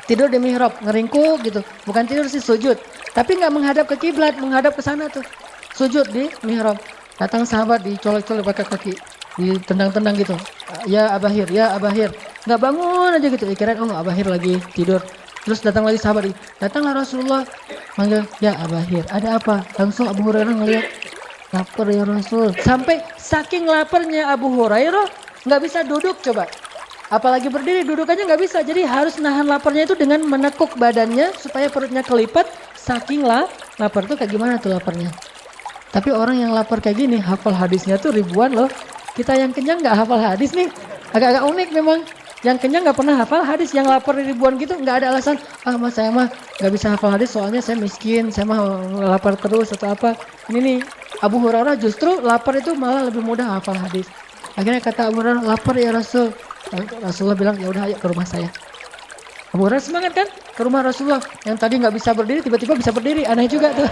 Speaker 1: Tidur di mihrab, ngeringkuk gitu. Bukan tidur sih, sujud. Tapi nggak menghadap ke kiblat, menghadap ke sana tuh. Sujud di mihrab. Datang sahabat dicolek-colek pakai kaki, ditendang-tendang gitu. Ya Abahir. Nggak bangun aja gitu. Kirain Abahir lagi tidur. Terus datang lagi sahabat, datanglah Rasulullah. Manggil, ya Abahir, ada apa? Langsung Abu Hurairah ngeliat, lapar ya Rasul. Sampai saking laparnya Abu Hurairah, nggak bisa duduk coba. Apalagi berdiri, duduk aja nggak bisa. Jadi harus nahan laparnya itu dengan menekuk badannya supaya perutnya kelipat. Saking lapar tuh kayak gimana tuh laparnya. Tapi orang yang lapar kayak gini, hafal hadisnya tuh ribuan loh. Kita yang kenyang nggak hafal hadis nih. Agak-agak unik memang. Yang kenyang nggak pernah hafal hadis, yang lapar ribuan gitu nggak ada alasan. Mas saya mah nggak bisa hafal hadis soalnya saya miskin, saya mah lapar terus atau apa. Ini nih Abu Hurairah justru lapar itu malah lebih mudah hafal hadis. Akhirnya kata Abu Hurairah, lapar ya Rasul. Rasulullah bilang, ya udah ayo ke rumah saya. Abu Hurairah semangat kan ke rumah Rasulullah. Yang tadi nggak bisa berdiri tiba-tiba bisa berdiri, aneh juga tuh.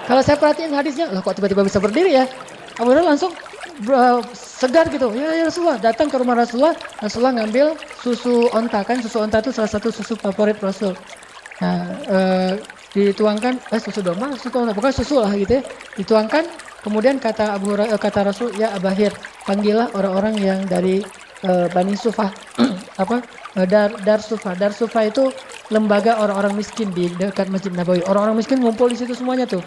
Speaker 1: Kalau saya perhatiin hadisnya, loh kok tiba-tiba bisa berdiri ya? Abu Hurairah langsung segar gitu. Ya Rasulullah, datang ke rumah Rasulullah. Rasulullah ngambil susu onta, kan susu onta itu salah satu susu favorit Rasul. Nah, dituangkan susu domba, susu onta, pokoknya susu lah gitu ya. Dituangkan, kemudian kata Rasul, ya Abahir, panggillah orang-orang yang dari Bani Sufah, Dar Sufah. Dar Sufah itu lembaga orang-orang miskin di dekat Masjid Nabawi. Orang-orang miskin ngumpul di situ semuanya tuh.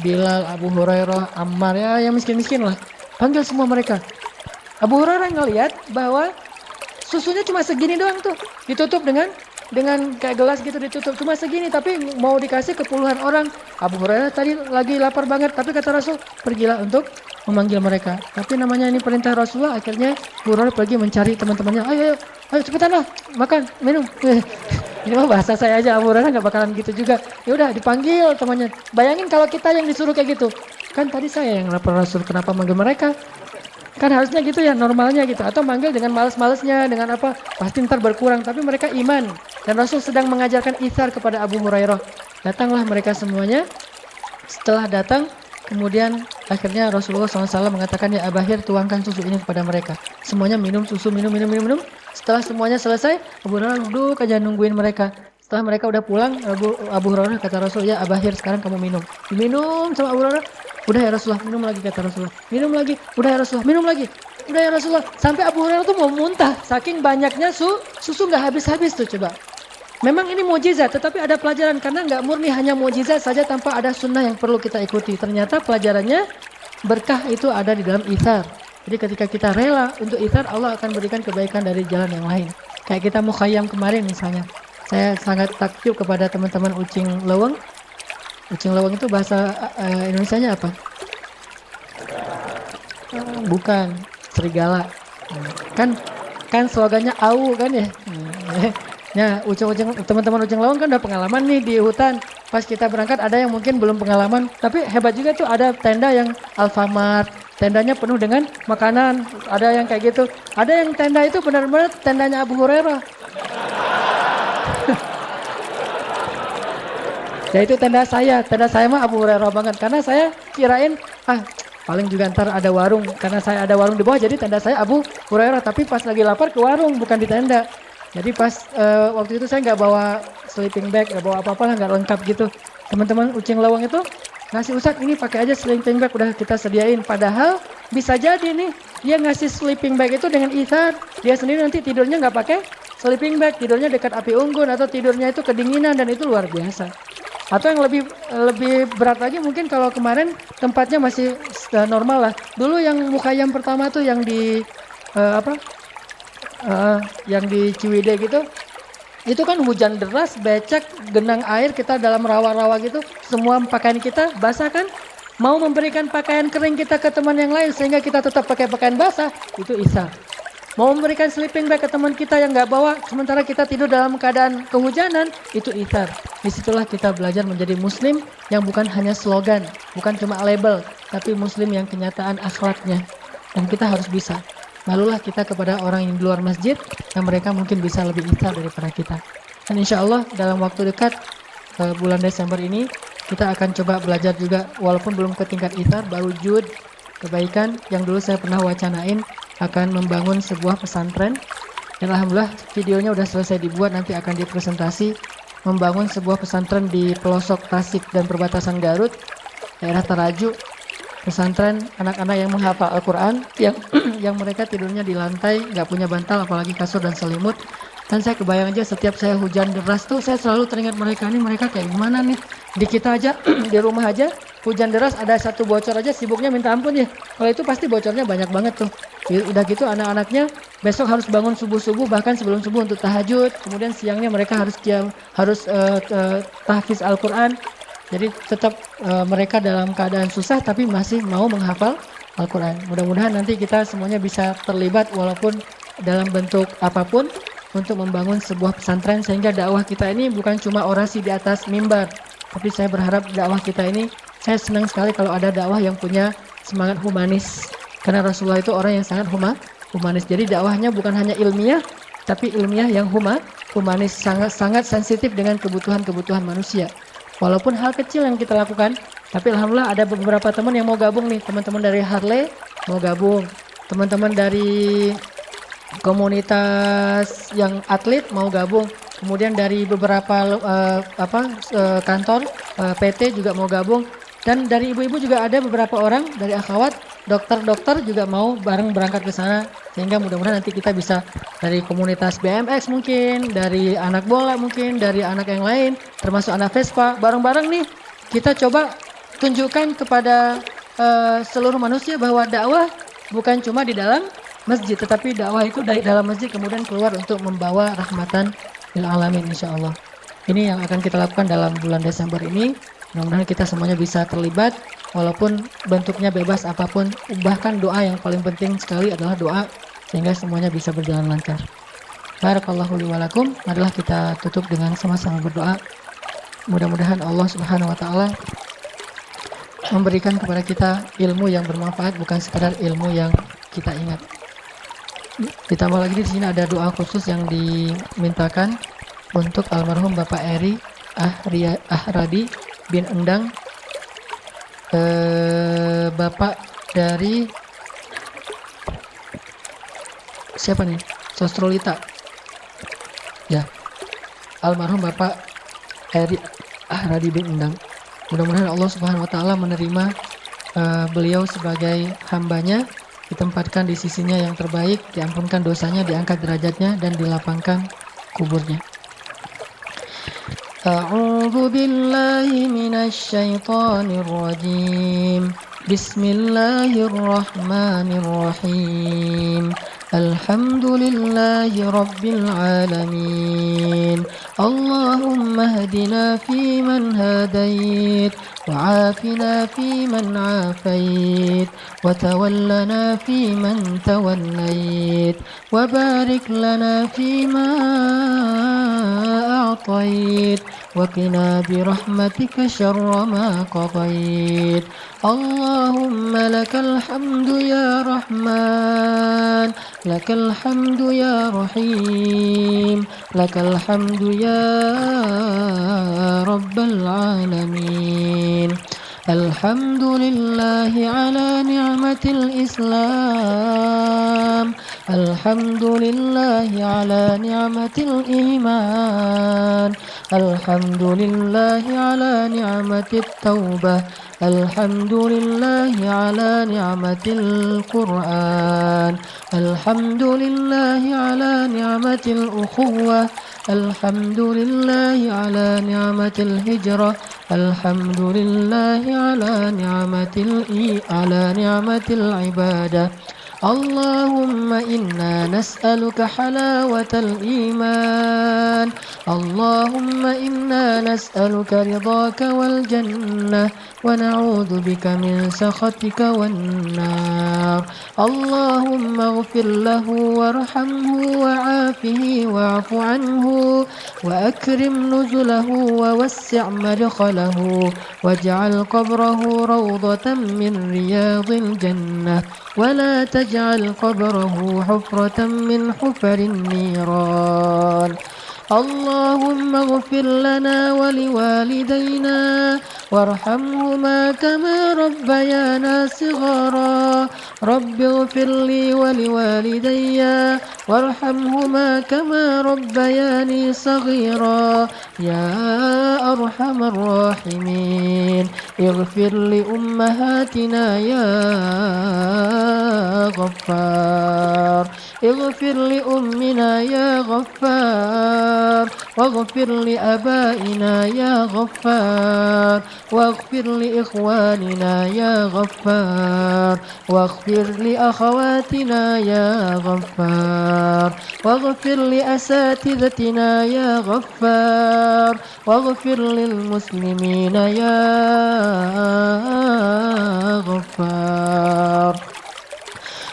Speaker 1: Bilal, Abu Hurairah, Ammar, ya yang miskin-miskin lah. Panggil semua mereka. Abu Hurairah ngelihat bahwa susunya cuma segini doang tuh. Ditutup dengan kayak gelas gitu ditutup. Cuma segini tapi mau dikasih ke puluhan orang. Abu Hurairah tadi lagi lapar banget. Tapi kata Rasul, pergilah untuk memanggil mereka. Tapi namanya ini perintah Rasulullah. Akhirnya Abu Hurairah pergi mencari teman-temannya. Ayo cepetan lah. Makan, minum. Ini mah bahasa saya aja, Abu Hurairah nggak bakalan gitu juga. Ya udah dipanggil temannya. Bayangin kalau kita yang disuruh kayak gitu. Kan tadi saya yang lapor Rasul, kenapa manggil mereka? Kan harusnya gitu ya, normalnya gitu. Atau manggil dengan males-malesnya, dengan apa, pasti ntar berkurang. Tapi mereka iman. Dan Rasul sedang mengajarkan itsar kepada Abu Hurairah. Datanglah mereka semuanya. Setelah datang, kemudian akhirnya Rasulullah SAW mengatakan, ya Abahir, tuangkan susu ini kepada mereka. Semuanya minum susu, minum. Setelah semuanya selesai, Abu Hurairah duduk aja nungguin mereka. Setelah mereka udah pulang, Abu Hurairah kata Rasul, ya Abahir, sekarang kamu minum. Diminum sama Abu Hurairah. Udah ya Rasulullah, minum lagi kata Rasulullah. Minum lagi. Udah ya Rasulullah, minum lagi. Udah ya Rasulullah. Sampai Abu Hurairah tuh mau muntah. Saking banyaknya susu nggak habis-habis tuh coba. Memang ini mukjizat, tetapi ada pelajaran. Karena nggak murni hanya mukjizat saja tanpa ada sunnah yang perlu kita ikuti. Ternyata pelajarannya berkah itu ada di dalam itsar. Jadi ketika kita rela untuk itsar, Allah akan berikan kebaikan dari jalan yang lain. Kayak kita mukhayyam kemarin misalnya. Saya sangat takjub kepada teman-teman Ucing Leweng. Ucing Leweng itu bahasa Indonesianya apa? Bukan, serigala. Kan slogannya AU kan ya. Nah, teman-teman Ucing Leweng kan udah pengalaman nih di hutan. Pas kita berangkat ada yang mungkin belum pengalaman, tapi hebat juga tuh, ada tenda yang Alfamart, tendanya penuh dengan makanan, ada yang kayak gitu. Ada yang tenda itu benar-benar tendanya Abu Hurairah. Ya itu tenda saya mah Abu Hurairah banget, karena saya kirain paling juga ntar ada warung, karena saya ada warung di bawah, jadi tenda saya Abu Hurairah. Tapi pas lagi lapar ke warung, bukan di tenda. Jadi pas waktu itu saya nggak bawa sleeping bag, nggak bawa apa-apa lah, nggak lengkap gitu. Teman-teman Ucing Leweng itu ngasih, Ustaz ini pakai aja sleeping bag, udah kita sediain. Padahal bisa jadi nih dia ngasih sleeping bag itu dengan itsar, dia sendiri nanti tidurnya nggak pakai sleeping bag, tidurnya dekat api unggun atau tidurnya itu kedinginan, dan itu luar biasa. Atau yang lebih berat lagi mungkin kalau kemarin tempatnya masih normal lah. Dulu yang mukhayyam pertama tuh yang di yang di Ciwidey gitu, itu kan hujan deras, becek, genang air, kita dalam rawa-rawa gitu, semua pakaian kita basah kan. Mau memberikan pakaian kering kita ke teman yang lain sehingga kita tetap pakai pakaian basah, itu itsar. Mau memberikan sleeping bag ke teman kita yang nggak bawa, sementara kita tidur dalam keadaan kehujanan, itu itsar. Disitulah kita belajar menjadi muslim yang bukan hanya slogan, bukan cuma label, tapi muslim yang kenyataan akhlaknya. Dan kita harus bisa. Malulah kita kepada orang yang di luar masjid, yang mereka mungkin bisa lebih itsar daripada kita. Dan insya Allah dalam waktu dekat, bulan Desember ini, kita akan coba belajar juga, walaupun belum ke tingkat itsar, baru jud, kebaikan, yang dulu saya pernah wacanain, akan membangun sebuah pesantren. Dan alhamdulillah videonya udah selesai dibuat, nanti akan dipresentasi, membangun sebuah pesantren di pelosok Tasik dan perbatasan Garut, daerah Taraju. Pesantren anak-anak yang menghafal Al-Quran, yang mereka tidurnya di lantai, nggak punya bantal, apalagi kasur dan selimut. Dan saya kebayang aja setiap saya hujan deras tuh, saya selalu teringat mereka kayak gimana nih. Di kita aja, di rumah aja, hujan deras ada satu bocor aja, sibuknya minta ampun ya. Kalau itu pasti bocornya banyak banget tuh. Udah gitu anak-anaknya besok harus bangun subuh-subuh, bahkan sebelum subuh untuk tahajud. Kemudian siangnya mereka harus tahfiz Al-Quran. Jadi tetap mereka dalam keadaan susah tapi masih mau menghafal Al-Quran. Mudah-mudahan nanti kita semuanya bisa terlibat walaupun dalam bentuk apapun untuk membangun sebuah pesantren, sehingga dakwah kita ini bukan cuma orasi di atas mimbar. Tapi saya berharap dakwah kita ini, saya senang sekali kalau ada dakwah yang punya semangat humanis. Karena Rasulullah itu orang yang sangat humanis. Jadi dakwahnya bukan hanya ilmiah, tapi ilmiah yang humanis, sangat sensitif dengan kebutuhan manusia. Walaupun hal kecil yang kita lakukan, tapi alhamdulillah ada beberapa teman yang mau gabung nih. Teman-teman dari Harley mau gabung, teman-teman dari komunitas yang atlet mau gabung, kemudian dari beberapa kantor PT juga mau gabung, dan dari ibu-ibu juga ada beberapa orang dari akhwat, dokter-dokter juga mau bareng berangkat ke sana. Sehingga mudah-mudahan nanti kita bisa dari komunitas BMX mungkin, dari anak bola mungkin, dari anak yang lain, termasuk anak Vespa, bareng-bareng nih kita coba tunjukkan kepada seluruh manusia bahwa dakwah bukan cuma di dalam masjid, tetapi dakwah itu dari dalam masjid kemudian keluar untuk membawa rahmatan lil alamin insyaallah. Ini yang akan kita lakukan dalam bulan Desember ini. Mudah-mudahan kita semuanya bisa terlibat walaupun bentuknya bebas apapun. Bahkan doa yang paling penting sekali adalah doa, sehingga semuanya bisa berjalan lancar. Barakallahu li wa lakum. Marilah kita tutup dengan sama-sama berdoa. Mudah-mudahan Allah Subhanahu wa taala memberikan kepada kita ilmu yang bermanfaat, bukan sekedar ilmu yang kita ingat. Ditambah lagi di sini ada doa khusus yang dimintakan untuk almarhum Bapak Eri Ahradi bin Endang, Bapak dari siapa nih? Sostrolita. Ya, almarhum Bapak Eri Ahradi bin Endang. Mudah-mudahan Allah Subhanahu wa Ta'ala menerima beliau sebagai hambanya, ditempatkan di sisinya yang terbaik, diampunkan dosanya, diangkat derajatnya, dan dilapangkan kuburnya. A'udzu billahi minasy syaithanir rajim. Bismillahirrahmanirrahim. Alhamdulillahi rabbil alamin. Allahumma hdina fiman hadait وعافنا فيمن عافيت وتولنا فيمن توليت وبارك لنا فيما أعطيت وقنا برحمتك شر ما قضيت اللهم لك الحمد يا رحمن لك الحمد يا رحيم لك الحمد يا رب العالمين الحمد لله على نعمة الإسلام الحمد لله على نعمة الإيمان الحمد لله على نعمة التوبة الحمد لله على نعمة القرآن الحمد لله على نعمة الأخوة الحمد لله على نعمة الهجرة الحمد لله على نعمة العبادة اللهم إنا نسألك حلاوة الإيمان اللهم إنا نسألك رضاك والجنة ونعوذ بك من سخطك والنار اللهم اغفر له وارحمه وعافه واعف عنه وأكرم نزله ووسع مدخله واجعل قبره روضة من رياض الجنة ولا تجعل قبره حفرة من حفر النيران اللهم اغفر لنا ولوالدينا وارحمهما كما ربيانا صغارا رب اغفر لي ولوالدي وارحمهما كما ربياني صغيرا يا أرحم الراحمين اغفر لأمهاتنا يا غفار اغفر لأمنا يا غفار واغفر لأبائنا يا غفار واغفر لإخواننا يا غفار واغفر لأخواتنا يا غفار واغفر لأساتذتنا يا غفار واغفر للمسلمين يا غفار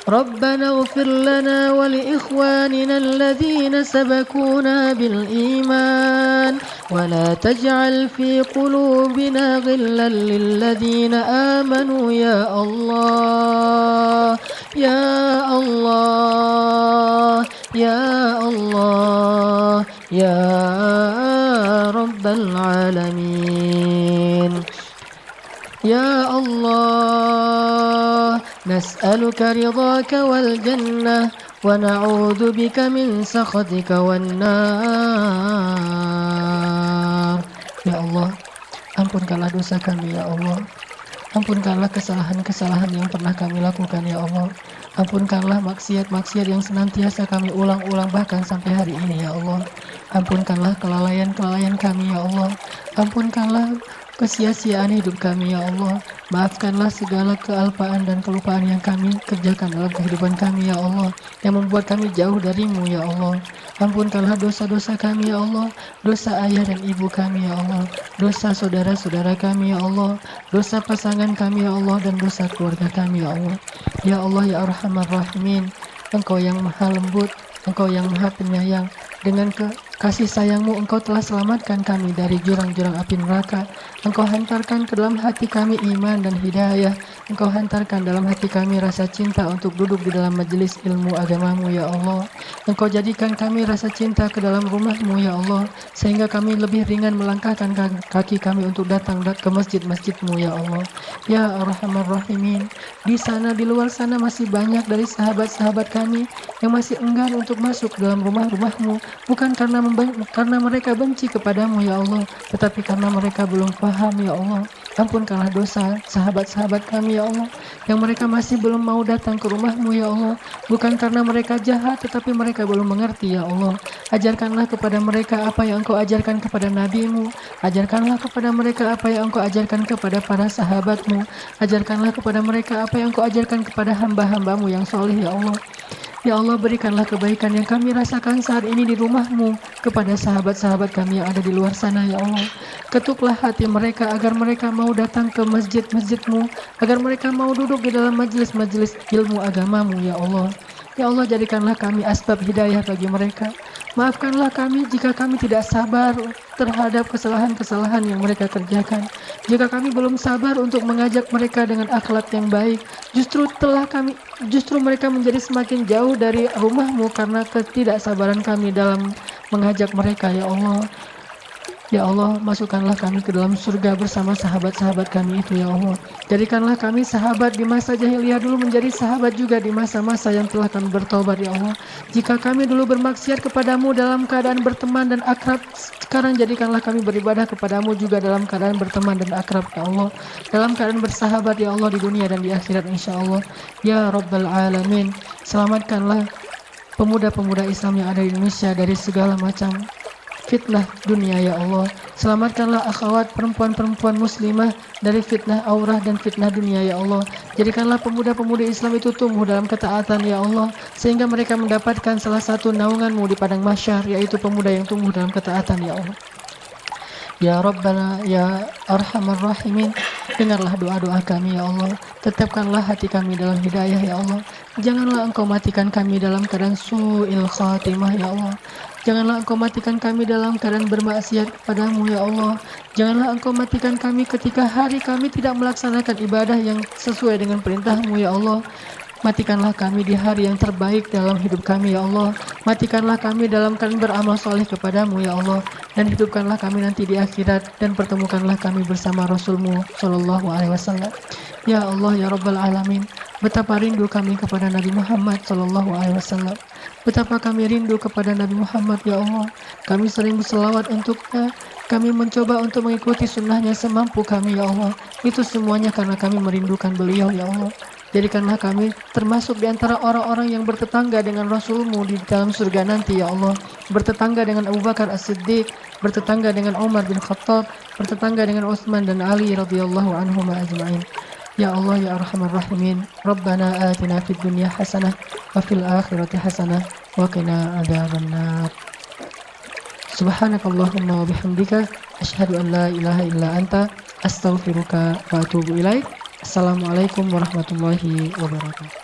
Speaker 1: ربنا اغفر لنا ولإخواننا الذين سبقونا بالإيمان ولا تجعل في قلوبنا غلا للذين آمنوا يا الله يا الله يا الله يا رب العالمين يا الله نسألك رضاك والجنة ونعوذ بك من سخطك والنار يا الله ampunkanlah dosa kami ya Allah ampunkanlah kesalahan-kesalahan yang pernah kami lakukan ya Allah ampunkanlah maksiat-maksiat yang senantiasa kami ulang-ulang bahkan sampai hari ini ya Allah ampunkanlah kelalaian-kelalaian kami ya Allah ampunkanlah kesia-siaan hidup kami ya Allah maafkanlah segala kealpaan dan kelupaan yang kami kerjakan dalam kehidupan kami ya Allah yang membuat kami jauh darimu ya Allah ampunkanlah dosa-dosa kami ya Allah dosa ayah dan ibu kami ya Allah dosa saudara-saudara kami ya Allah dosa pasangan kami ya Allah dan dosa keluarga kami ya Allah ya Allah ya Arhamar Rahimin Engkau yang maha lembut Engkau yang maha penyayang dengan Kasih sayang-Mu Engkau telah selamatkan kami dari jurang-jurang api neraka. Engkau hantarkan ke dalam hati kami iman dan hidayah. Engkau hantarkan dalam hati kami rasa cinta untuk duduk di dalam majelis ilmu agama-Mu ya Allah. Engkau jadikan kami rasa cinta ke dalam rumah-Mu ya Allah, sehingga kami lebih ringan melangkahkan kaki kami untuk datang ke masjid-masjid-Mu ya Allah. Ya Arhamar Rahimin, di sana di luar sana masih banyak dari sahabat-sahabat kami yang masih enggan untuk masuk ke dalam rumah-rumah-Mu, bukan karena mereka benci kepadamu ya Allah, tetapi karena mereka belum paham ya Allah. Ampunkanlah dosa sahabat-sahabat kami ya Allah, yang mereka masih belum mau datang ke rumah-Mu ya Allah, bukan karena mereka jahat, tetapi mereka belum mengerti ya Allah. Ajarkanlah kepada mereka apa yang Engkau ajarkan kepada Nabi-Mu. Ajarkanlah kepada mereka apa yang Engkau ajarkan kepada para sahabat-Mu. Ajarkanlah kepada mereka apa yang Engkau ajarkan kepada hamba-hamba-Mu yang soleh ya Allah. Ya Allah, berikanlah kebaikan yang kami rasakan saat ini di rumah-Mu kepada sahabat-sahabat kami yang ada di luar sana ya Allah. Ketuklah hati mereka agar mereka mau datang ke masjid-masjid-Mu, agar mereka mau duduk di dalam majelis-majelis ilmu agama-Mu ya Allah. Ya Allah, jadikanlah kami asbab hidayah bagi mereka. Maafkanlah kami jika kami tidak sabar terhadap kesalahan-kesalahan yang mereka kerjakan. Jika kami belum sabar untuk mengajak mereka dengan akhlak yang baik, justru mereka menjadi semakin jauh dari rumah-Mu karena ketidaksabaran kami dalam mengajak mereka ya Allah. Ya Allah, masukkanlah kami ke dalam surga bersama sahabat-sahabat kami itu ya Allah. Jadikanlah kami sahabat di masa jahiliyah dulu menjadi sahabat juga di masa-masa yang telah kami bertobat ya Allah. Jika kami dulu bermaksiat kepadamu dalam keadaan berteman dan akrab, sekarang jadikanlah kami beribadah kepadamu juga dalam keadaan berteman dan akrab ya Allah. Dalam keadaan bersahabat ya Allah di dunia dan di akhirat insya Allah. Ya Rabbal Alamin, selamatkanlah pemuda-pemuda Islam yang ada di Indonesia dari segala macam fitnah dunia ya Allah. Selamatkanlah akhwat perempuan-perempuan muslimah dari fitnah aurah dan fitnah dunia ya Allah. Jadikanlah pemuda-pemudi Islam itu tumbuh dalam ketaatan ya Allah, sehingga mereka mendapatkan salah satu naungan-Mu di padang mahsyar, yaitu pemuda yang tumbuh dalam ketaatan ya Allah. Ya Rabbana ya Arhamar Rahimin, dengarlah doa-doa kami ya Allah. Tetapkanlah hati kami dalam hidayah ya Allah. Janganlah Engkau matikan kami dalam keadaan su'il khatimah ya Allah. Janganlah Engkau matikan kami dalam keadaan bermaksiat kepadamu ya Allah. Janganlah Engkau matikan kami ketika hari kami tidak melaksanakan ibadah yang sesuai dengan perintah-Mu ya Allah. Matikanlah kami di hari yang terbaik dalam hidup kami ya Allah. Matikanlah kami dalam keadaan beramal soleh kepadamu ya Allah. Dan hidupkanlah kami nanti di akhirat, dan pertemukanlah kami bersama Rasul-Mu Sallallahu Alaihi Wasallam. Ya Allah ya Rabbal Alamin, betapa rindu kami kepada Nabi Muhammad Sallallahu Alaihi Wasallam. Betapa kami rindu kepada Nabi Muhammad ya Allah. Kami sering berselawat untuknya. Kami mencoba untuk mengikuti sunnahnya semampu kami ya Allah. Itu semuanya karena kami merindukan beliau ya Allah. Jadikanlah kami termasuk di antara orang-orang yang bertetangga dengan Rasul-Mu di dalam surga nanti ya Allah. Bertetangga dengan Abu Bakar As-Siddiq, bertetangga dengan Umar bin Khattab, bertetangga dengan Utsman dan Ali radhiyallahu anhum ajma'in. Ya Allah ya Arhamar Rahimin, Rabbana atina fid dunya hasanah wa fil akhirati hasanah wa qina adzabannar. Subhanakallahumma wa bihamdika asyhadu an la ilaha illa anta astaghfiruka wa atubu ilaik. Assalamualaikum warahmatullahi wabarakatuh.